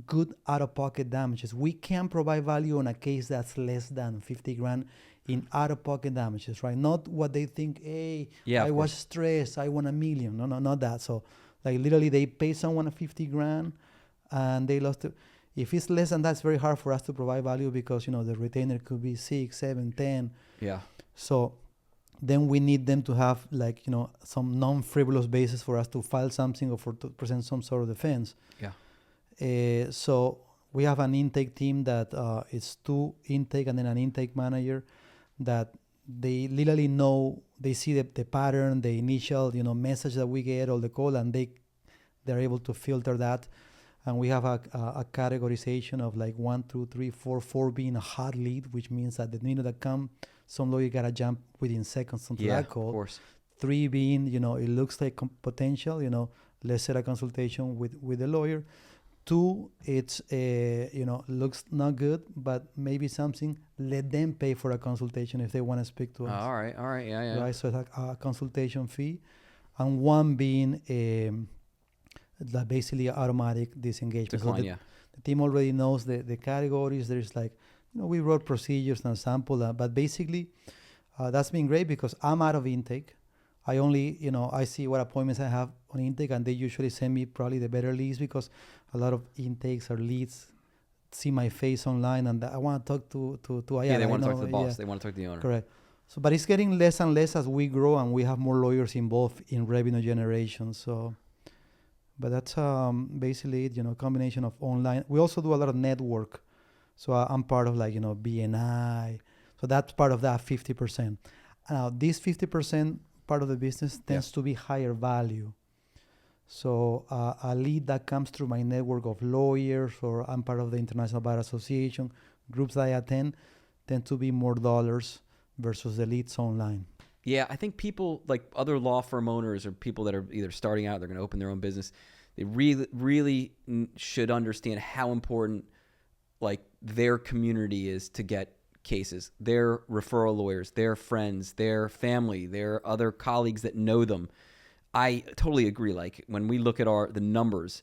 good out-of-pocket damages. We can provide value on a case that's less than 50 grand in out-of-pocket damages, right? Not what they think, hey, I was stressed, I want $1 million. No, not that. So, like, literally, they pay someone 50 grand and they lost it. If it's less than that, it's very hard for us to provide value because, the retainer could be 6, 7, 10. Yeah. So then we need them to have, like, some non-frivolous basis for us to file something or to present some sort of defense. Yeah. So we have an intake team that is 2 intake and then an intake manager that they literally know, they see the pattern, the initial, message that we get or the call, and they're able to filter that. And we have a categorization of like 1, 2, 3, 4, 4 being a hot lead, which means that the minute that come, some lawyer gotta jump within seconds onto that call. Of course. 3 being, it looks like potential, let's set a consultation with the lawyer. 2, it's, looks not good, but maybe something, let them pay for a consultation if they want to speak to us. All right. Yeah. Right, so it's like a consultation fee. And 1 being basically automatic disengagement. Decline, So the team already knows the categories. There's like, we wrote procedures and sample, but basically that's been great because I'm out of intake. I only, I see what appointments I have on intake, and they usually send me probably the better leads because a lot of intakes or leads see my face online, and I want to talk to Ayala. Yeah, they want to talk to the boss. They want to talk to the owner. Correct. So, but it's getting less and less as we grow and we have more lawyers involved in revenue generation. So, but that's basically it, combination of online. We also do a lot of network. So I'm part of like, BNI. So that's part of that 50%. Now, this 50% part of the business tends to be higher value. So a lead that comes through my network of lawyers, or I'm part of the International Bar Association, groups that I attend tend to be more dollars versus the leads online. Yeah, I think people like other law firm owners or people that are either starting out, they're going to open their own business, they really should understand how important like their community is to get cases, their referral lawyers, their friends, their family, their other colleagues that know them. I totally agree. Like when we look at the numbers,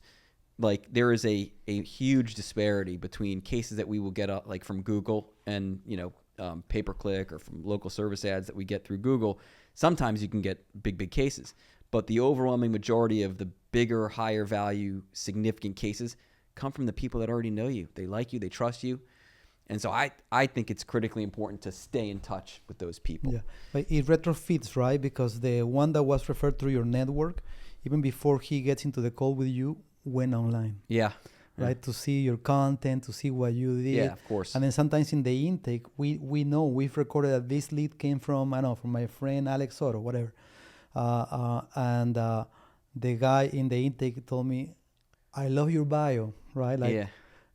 like there is a huge disparity between cases that we will get like from Google and pay-per-click or from local service ads that we get through Google. Sometimes you can get big cases, but the overwhelming majority of the bigger, higher value, significant cases come from the people that already know you. They like you, they trust you. And so I think it's critically important to stay in touch with those people. Yeah, but it retrofits, right? Because the one that was referred through your network, even before he gets into the call with you, went online. Yeah. Right, to see your content, to see what you did. Yeah, of course. And then sometimes in the intake, we know we've recorded that this lead came from, from my friend Alex Soto, whatever. And the guy in the intake told me, I love your bio, right? Like,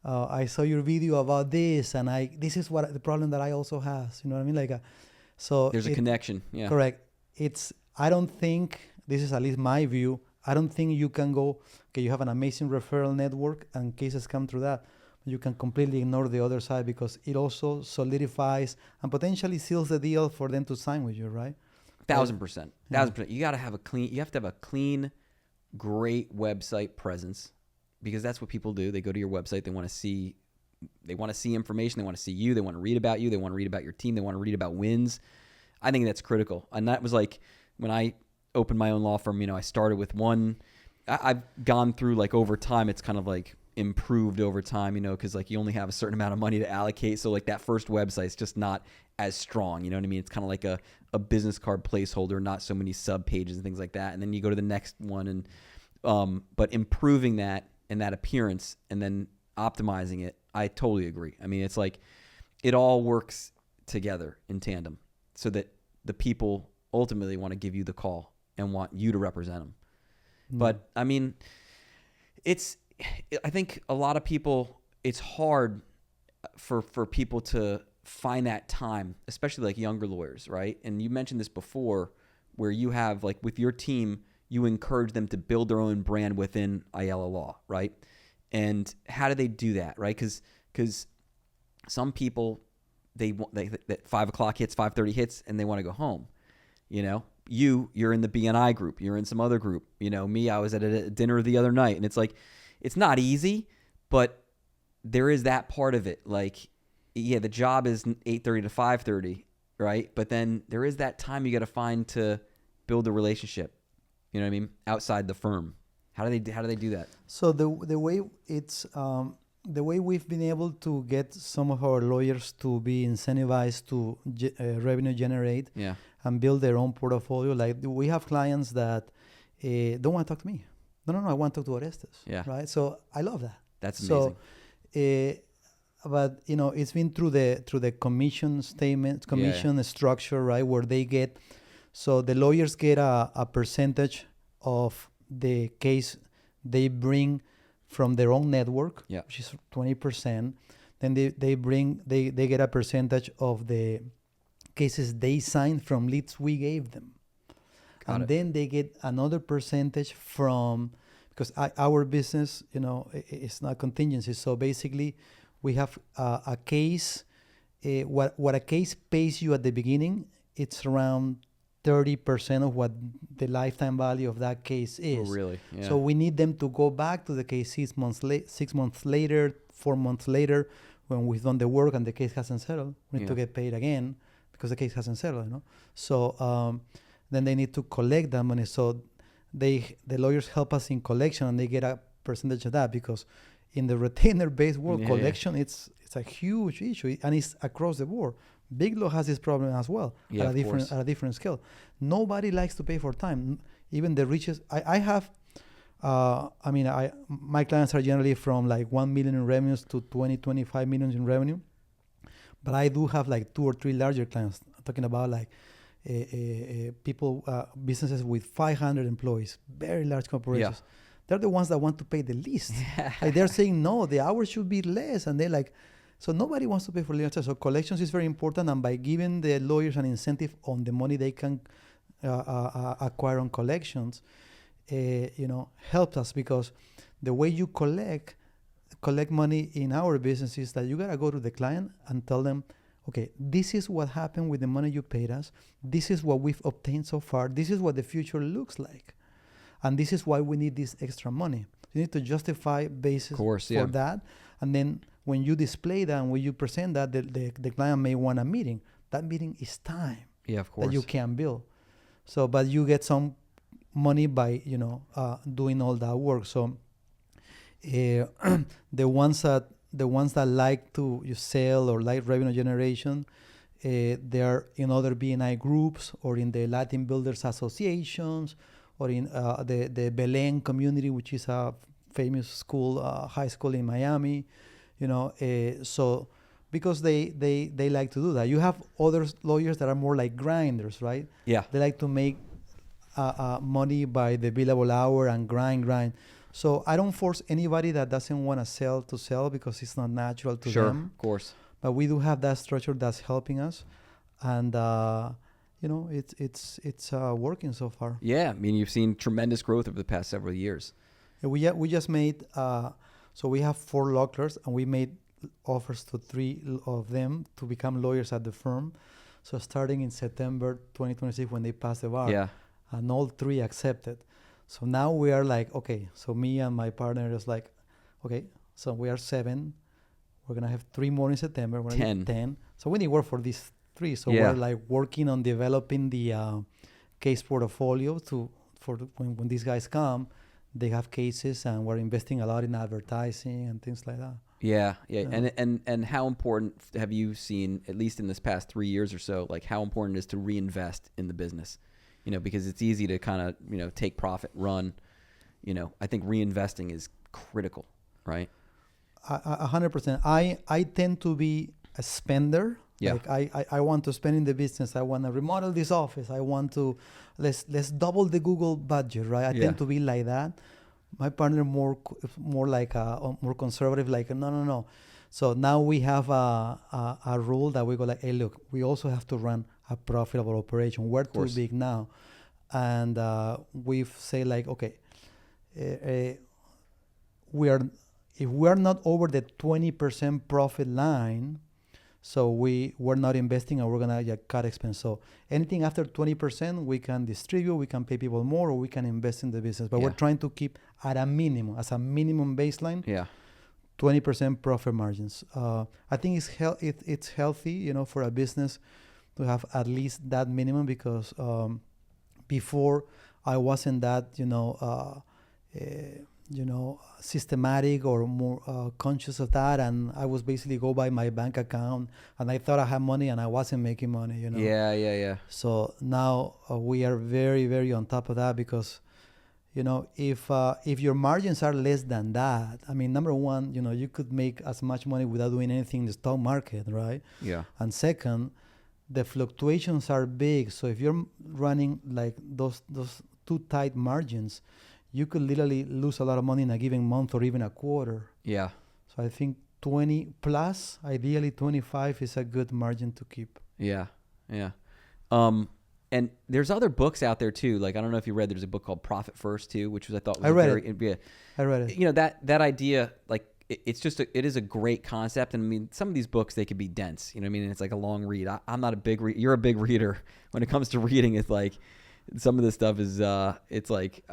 I saw your video about this, and this is what the problem that I also have. You know what I mean? Like, so there's a connection. Yeah, correct. I don't think, this is at least my view, I don't think you can go, okay, you have an amazing referral network and cases come through that. You can completely ignore the other side because it also solidifies and potentially seals the deal for them to sign with you, right? 1,000%. 1,000%. You have to have a clean, great website presence, because that's what people do. They go to your website. They want to see information. They want to see you. They want to read about you. They want to read about your team. They want to read about wins. I think that's critical. And that was like when I opened my own law firm, I started with one. I've gone through like over time, it's kind of like improved over time, because like you only have a certain amount of money to allocate. So like that first website is just not as strong. You know what I mean? It's kind of like a business card placeholder, not so many sub pages and things like that. And then you go to the next one but improving that and that appearance and then optimizing it, I totally agree. I mean, it's like it all works together in tandem so that the people ultimately want to give you the call and want you to represent them. But I mean, I think a lot of people, it's hard for people to find that time, especially like younger lawyers, right? And you mentioned this before, where you have like with your team, you encourage them to build their own brand within Ayala Law, right? And how do they do that, right? Because some people, that 5 o'clock hits, 5:30 hits, and they want to go home. You're in the BNI group. You're in some other group. Me, I was at a dinner the other night, and it's like, it's not easy, but there is that part of it. Like, yeah, the job is 8:30 to 5:30, right? But then there is that time you got to find to build a relationship. You know what I mean? Outside the firm. How do they do that? So the way it's the way we've been able to get some of our lawyers to be incentivized to revenue generate and build their own portfolio. Like we have clients that don't want to talk to me. No, I want to talk to Orestes. Yeah. Right. So I love that. That's amazing. So it's been through the commission statement, commission structure, right, where they get, so the lawyers get a percentage of the case they bring from their own network, which is 20%. Then they get a percentage of the cases they signed from leads we gave them. Then they get another percentage from, because our business, it's not contingency. So basically, we have a case. What a case pays you at the beginning, it's around 30% of what the lifetime value of that case is. Oh, really? Yeah. So we need them to go back to the case 6 months later, 4 months later, when we've done the work and the case hasn't settled. We need to get paid again because the case hasn't settled. So then they need to collect that money. So the lawyers help us in collection, and they get a percentage of that, because in the retainer-based world, collection it's a huge issue, and it's across the board. Big law has this problem as well, at a different scale. Nobody likes to pay for time. Even the richest. I have. My clients are generally from like 1 million in revenues to 25 million in revenue, but I do have like 2 or 3 larger clients. I'm talking about like people, businesses with 500 employees, very large corporations. They're the ones that want to pay the least. Like they're saying, no, the hours should be less, and they're like, so nobody wants to pay for legal time. So collections is very important, and by giving the lawyers an incentive on the money they can acquire on collections, helps us, because the way you collect money in our business is that you gotta go to the client and tell them, okay, this is what happened with the money you paid us. This is what we've obtained so far. This is what the future looks like, and this is why we need this extra money. You need to justify basis for that, and then when you display that and when you present that, the client may want a meeting. That meeting is time. Yeah, of course. That you can bill. So, but you get some money by doing all that work. So, the ones that like to sell or like revenue generation, they are in other BNI groups or in the Latin Builders Associations or in the Belén community, which is a famous school, high school in Miami. So because they like to do that. You have other lawyers that are more like grinders, right? Yeah. They like to make money by the billable hour and grind. So I don't force anybody that doesn't want to sell because it's not natural to them. Sure, of course. But we do have that structure that's helping us, and it's working so far. Yeah, I mean, you've seen tremendous growth over the past several years. We just made. So we have 4 law clerks, and we made offers to 3 of them to become lawyers at the firm. So starting in September 2026, when they passed the bar, and all 3 accepted. So now we are like, okay, so me and my partner is like, okay, so we are 7. We're going to have 3 more in September. We're 10. So we need work for these 3. So we're like working on developing the case portfolio for when these guys come. They have cases, and we're investing a lot in advertising and things like that. Yeah. And how important have you seen, at least in this past 3 years or so, like how important it is to reinvest in the business? Because it's easy to kind of, take profit, run. I think reinvesting is critical, right? 100%. I tend to be a spender. Yeah. Like I want to spend in the business. I want to remodel this office. I want to let's double the Google budget, right? I tend to be like that. My partner more like more conservative. Like no. So now we have a rule that we go like, hey, look, we also have to run a profitable operation. We're too big now, and we've say like, okay, if we're not over the 20% profit line. So we're not investing, and we're gonna cut expense. So anything after 20%, we can distribute, we can pay people more, or we can invest in the business. But we're trying to keep at a minimum, as a minimum baseline, 20% profit margins. I think it's healthy, for a business to have at least that minimum, because before I wasn't that, systematic or more conscious of that, and I was basically go by my bank account, and I thought I had money, and I wasn't making money. Yeah. So now we are very, very on top of that, because if your margins are less than that, I mean, number one, you could make as much money without doing anything in the stock market, right? Yeah. And second, the fluctuations are big. So if you're running like those too tight margins, you could literally lose a lot of money in a given month or even a quarter. Yeah. So I think 20 plus, ideally 25 is a good margin to keep. Yeah. Yeah. And there's other books out there too. Like, I don't know if you read, there's a book called Profit First too, which was, I thought was I read I read it. that idea, like, it is a great concept. And I mean, some of these books, they could be dense, you know what I mean? And it's like a long read. I'm not a big you're a big reader. When it comes to reading, it's like, some of this stuff is, it's like,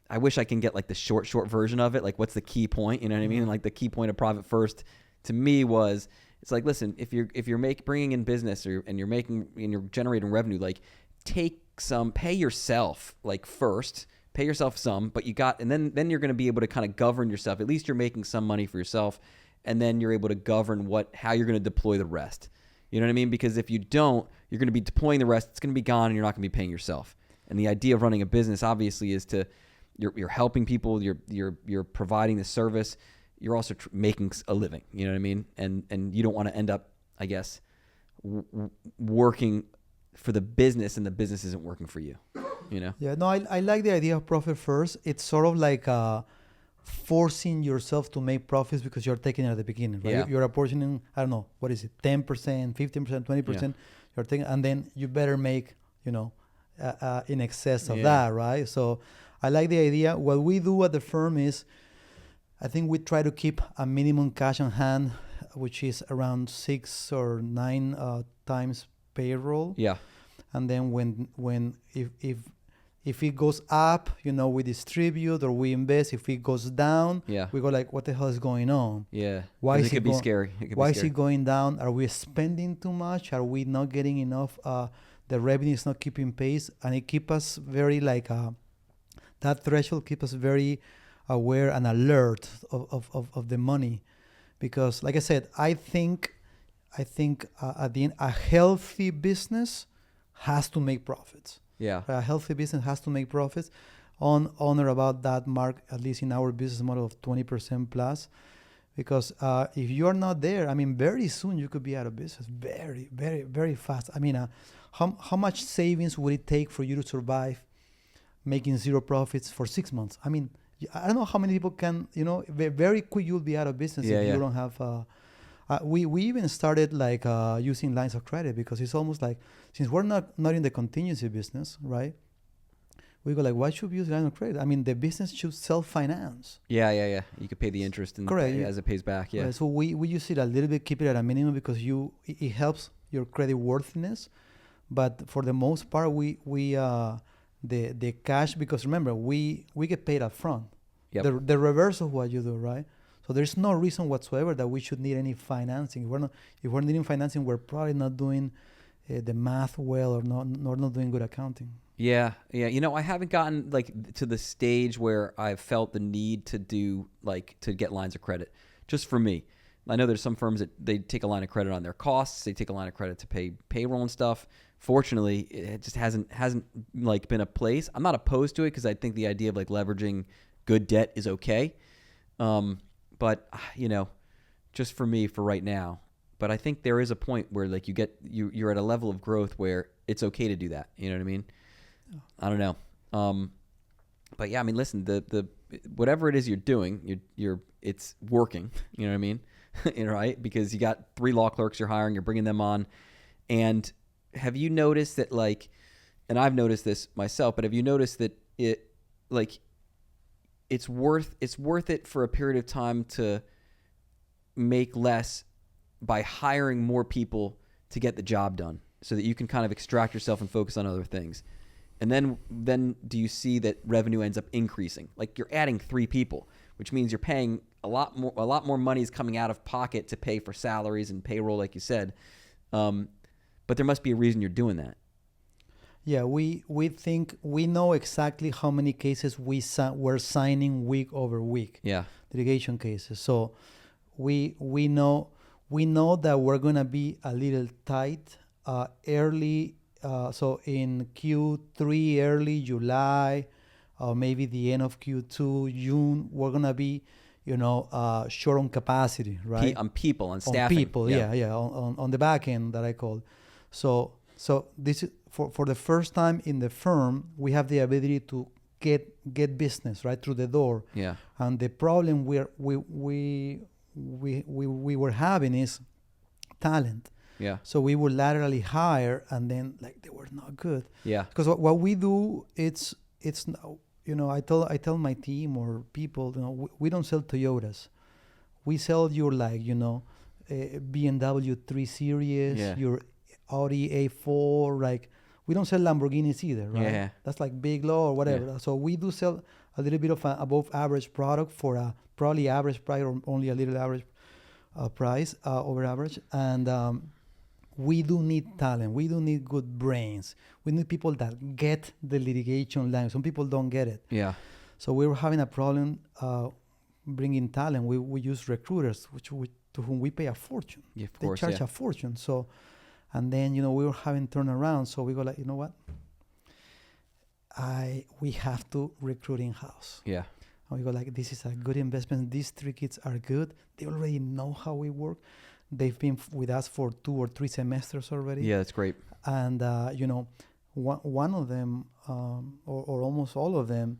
I wish I can get like the short version of it. Like, what's the key point? You know what I mean? And like the key point of Profit First to me was, it's like, listen, if you're bringing in business and you're generating revenue, like, pay yourself like first, pay yourself some, but and then you're going to be able to kind of govern yourself. At least you're making some money for yourself. And then you're able to govern how you're going to deploy the rest. You know what I mean? Because if you don't, you're going to be deploying the rest. It's going to be gone and you're not going to be paying yourself. And the idea of running a business obviously is you're helping people, you're providing the service, you're also making a living, you know what I mean? And you don't want to end up, I guess, working for the business and the business isn't working for you, you know? Yeah, no, I like the idea of profit first. It's sort of like forcing yourself to make profits because you're taking it at the beginning, right? Yeah. You're apportioning, I don't know, what is it, 10%, 15%, 20%, you're taking, and then you better make, in excess of that, right? So I like the idea. What we do at the firm is, I think we try to keep a minimum cash on hand, which is around 6 or 9 times payroll. Yeah. And then if it goes up, we distribute or we invest. If it goes down, we go like, what the hell is going on? Yeah. Why is it could be scary? Why is it going down? Are we spending too much? Are we not getting enough? The revenue is not keeping pace, and it keeps us very that threshold keeps us very aware and alert of the money, because like I said, I think at the end, a healthy business has to make profits. Yeah. A healthy business has to make profits on or about that mark, at least in our business model of 20% plus. Because if you're not there, I mean, very soon you could be out of business very, very, very fast. I mean, how much savings would it take for you to survive making zero profits for 6 months? I mean, I don't know how many people can, very quick you'll be out of business if you don't have... we even started using lines of credit, because it's almost like, since we're not in the contingency business, right? We go like, why should we use line of credit? I mean, the business should self-finance. Yeah. You could pay the interest as it pays back. Yeah. Right. So we use it a little bit, keep it at a minimum, because it helps your credit worthiness. But for the most part, we the cash, because remember, we get paid up front. Yep. The reverse of what you do, right? So there's no reason whatsoever that we should need any financing. If we're needing financing, we're probably not doing the math well, or not doing good accounting. Yeah. I haven't gotten to the stage where I've felt the need to get lines of credit. Just for me, I know there's some firms that they take a line of credit on their costs. They take a line of credit to pay payroll and stuff. Fortunately, it just hasn't been a place. I'm not opposed to it, because I think the idea of leveraging good debt is okay. But just for me, for right now. But I think there is a point where you're at a level of growth where it's okay to do that. You know what I mean? I don't know. But yeah, I mean, listen, the whatever it is you're doing, it's working. You know what I mean? Right? Because you got 3 law clerks you're hiring, you're bringing them on. And have you noticed that and I've noticed this myself, but have you noticed that it's worth it for a period of time to make less by hiring more people to get the job done, so that you can kind of extract yourself and focus on other things? And then do you see that revenue ends up increasing? Like, you're adding 3 people, which means you're paying a lot more money is coming out of pocket to pay for salaries and payroll, like you said. But there must be a reason you're doing that. Yeah, we think we know exactly how many cases we're signing week over week. Yeah, litigation cases. So we know that we're gonna be a little tight early. So in Q3, early July, maybe the end of Q2, June, we're gonna be, short on capacity, right? On people, on On staffing. people, yeah, on the back end that I call. So this is for the first time in the firm, we have the ability to get business right through the door. Yeah. And the problem we were having is talent. Yeah. So we would laterally hire, and then like they were not good. Yeah. Because what we do, it's I tell my team or people, we don't sell Toyotas. We sell your BMW 3 Series, Yeah. your Audi A4. Like we don't sell Lamborghinis either, right? Yeah. That's like big law or whatever. Yeah. So we do sell a little bit of above average product for a probably average price or only a little average price over average. And we do need talent. We do need good brains. We need people that get the litigation language. Some people don't get it. Yeah. So we were having a problem bringing talent. We use recruiters, to whom we pay a fortune. Yeah, of They course. charge Yeah. a fortune. So, and then we were having turnaround. So we go like, you know what? We have to recruit in house. Yeah. And we go like, this is a good investment. These 3 kids are good. They already know how we work. They've been with us for 2 or 3 semesters already. Yeah, that's great. And one of them, or almost all of them,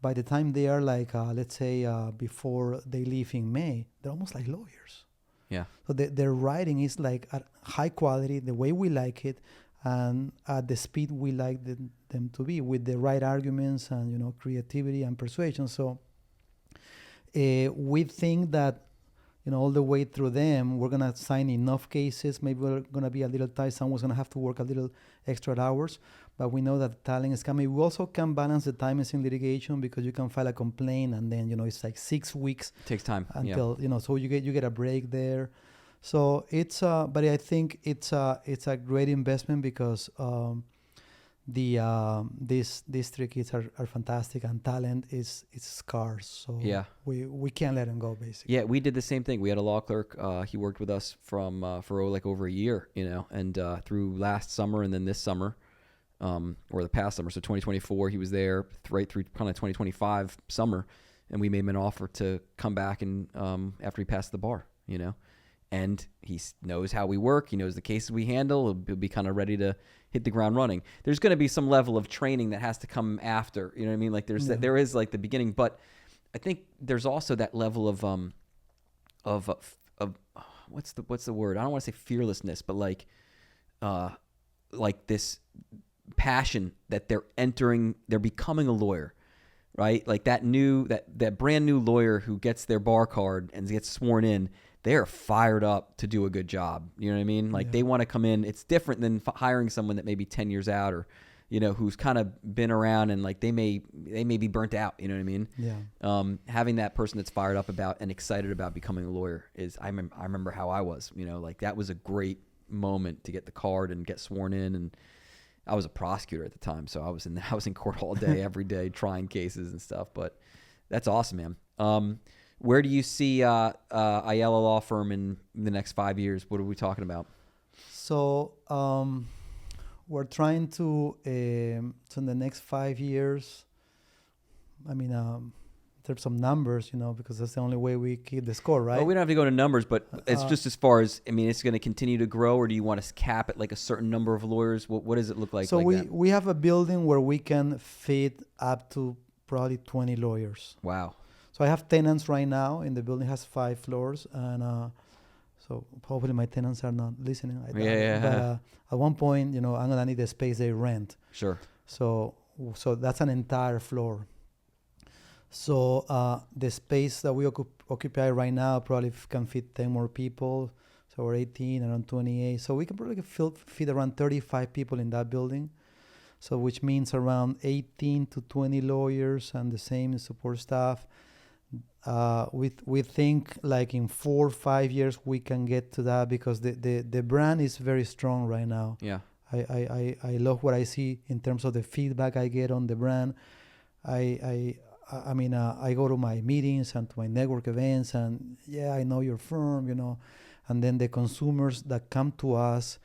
by the time they are like, let's say, before they leave in May, they're almost like lawyers. Yeah. So their writing is like at high quality, the way we like it, and at the speed we like them to be, with the right arguments and creativity and persuasion. So we think that all the way through them, we're gonna sign enough cases. Maybe we're gonna be a little tight. Someone's gonna have to work a little extra hours, but we know that the talent is coming. We also can balance the timings in litigation, because you can file a complaint and then it's like 6 weeks Takes time. until so you get a break there. So it's but I think it's a great investment, because these 3 kids are fantastic, and talent is scarce. So Yeah. we can't let them go, basically. Yeah, we did the same thing. We had a law clerk. He worked with us for like over a year, and through last summer and then this summer, or the past summer. So 2024, he was there right through kind of 2025 summer, and we made him an offer to come back and after he passed the bar, and he knows how we work. He knows the cases we handle. He'll be kind of ready to hit the ground running. There's going to be some level of training that has to come after. You know what I mean? Like there is like the beginning, but I think there's also that level of what's the word? I don't want to say fearlessness, but like this passion that they're becoming a lawyer, right? Like that brand new lawyer who gets their bar card and gets sworn in. They're fired up to do a good job. You know what I mean? Like they want to come in. It's different than hiring someone that may be 10 years out, or, who's kind of been around and like they may be burnt out. You know what I mean? Yeah. Having that person that's fired up about and excited about becoming a lawyer I remember how I was, like that was a great moment to get the card and get sworn in. And I was a prosecutor at the time. So I was in court all day, every day, trying cases and stuff, but that's awesome, man. Where do you see Ayala Law Firm in the next 5 years? What are we talking about? So we're trying to, so in the next 5 years, I mean, there's some numbers, because that's the only way we keep the score, right? Well, we don't have to go to numbers, but it's just as far as, it's going to continue to grow, or do you want to cap at like a certain number of lawyers? What does it look like? So that? we have a building where we can fit up to probably 20 lawyers. Wow. So I have tenants right now, in the building has 5 floors, and so hopefully my tenants are not listening. Yeah. But at one point, I'm gonna need the space they rent. Sure. So that's an entire floor. So the space that we occupy right now probably can fit 10 more people. So we're 18, around 28. So we can probably fit around 35 people in that building. So which means around 18 to 20 lawyers and the same support staff. We think like in 4 or 5 years we can get to that, because the brand is very strong right now. Yeah. I love what I see in terms of the feedback I get on the brand. I go to my meetings and to my network events, and I know your firm, and then the consumers that come to us,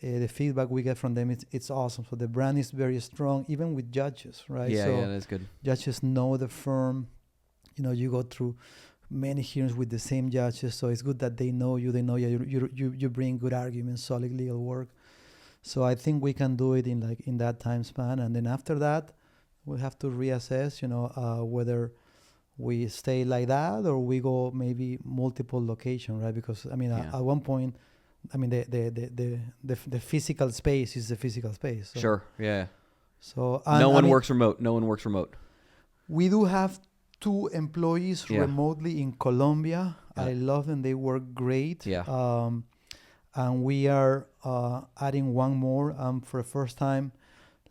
the feedback we get from them, it's awesome. So the brand is very strong, even with judges, right? Yeah, so yeah, that's good. judges know the firm. You go through many hearings with the same judges, so it's good that they know you. They know you bring good arguments, solid legal work. So I think we can do it in that time span, and then after that, we have to reassess, whether we stay like that or we go maybe multiple location, right? Because at one point, the physical space is the physical space. So, Sure. Yeah. So No one works remote. No one works remote. We do have 2 employees remotely in Colombia. Yeah. I love them. They work great. Yeah. And we are adding one more. For the first time,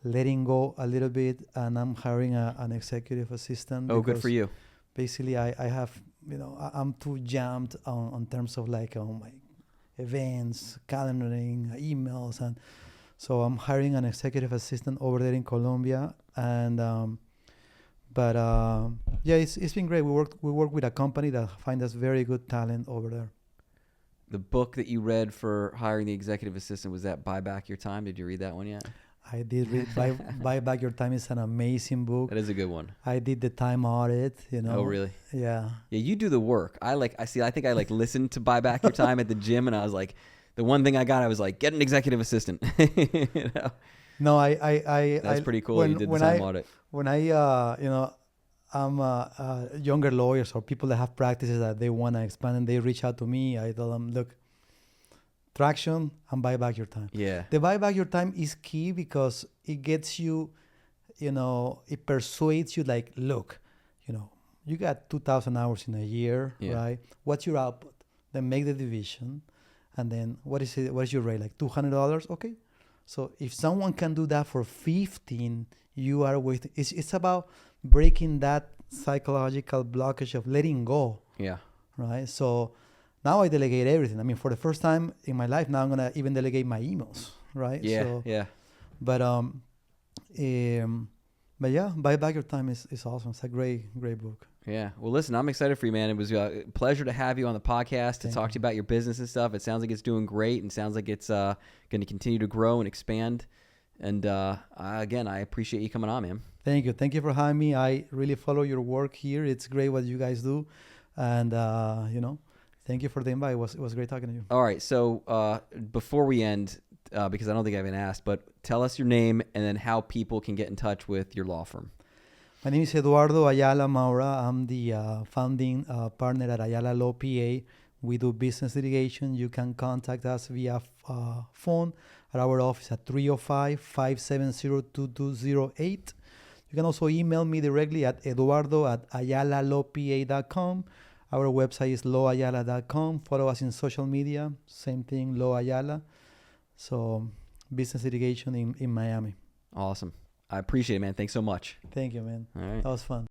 letting go a little bit, and I'm hiring an executive assistant. Oh, good for you. Basically, I have, I'm too jammed on terms of my events, calendaring, emails, and so I'm hiring an executive assistant over there in Colombia. And it's been great. We work with a company that finds us very good talent over there. The book that you read for hiring the executive assistant, was that Buy Back Your Time? Did you read that one yet? I did read Buy Back Your Time. Is an amazing book. That is a good one. I did the time audit, Oh, really? Yeah. Yeah, you do the work. I think I listened to Buy Back Your Time at the gym, and I was like, the one thing I was like, get an executive assistant. No, That's pretty cool. You did the time audit. When I'm younger lawyers or people that have practices that they want to expand and they reach out to me, I tell them, look, traction and buy back your time. Yeah. The buy back your time is key because it gets you, it persuades you like, look, you got 2,000 hours in a year, right? What's your output? Then make the division. And then what is your rate? Like $200? Okay. So if someone can do that for 15, you are with, it's about breaking that psychological blockage of letting go. Yeah. Right. So now I delegate everything. For the first time in my life, now I'm going to even delegate my emails. Right. Yeah. So, yeah. But yeah, Buy Back Your Time is awesome. It's a great book. Yeah. Well, listen, I'm excited for you, man. It was a pleasure to have you on the podcast to talk to you about your business and stuff. It sounds like it's doing great and sounds like it's going to continue to grow and expand. And again, I appreciate you coming on, man. Thank you. Thank you for having me. I really follow your work here. It's great what you guys do. And, thank you for the invite. It was great talking to you. All right. So before we end, because I don't think I've been asked, but tell us your name and then how people can get in touch with your law firm. My name is Eduardo Ayala Maura. I'm the founding partner at Ayala Law PA. We do business litigation. You can contact us via phone at our office at 305-570-2208. You can also email me directly at eduardo@ayalalawpa.com. Our website is lawayala.com. Follow us in social media. Same thing, Law Ayala. So business litigation in Miami. Awesome. I appreciate it, man. Thanks so much. Thank you, man. All right. That was fun.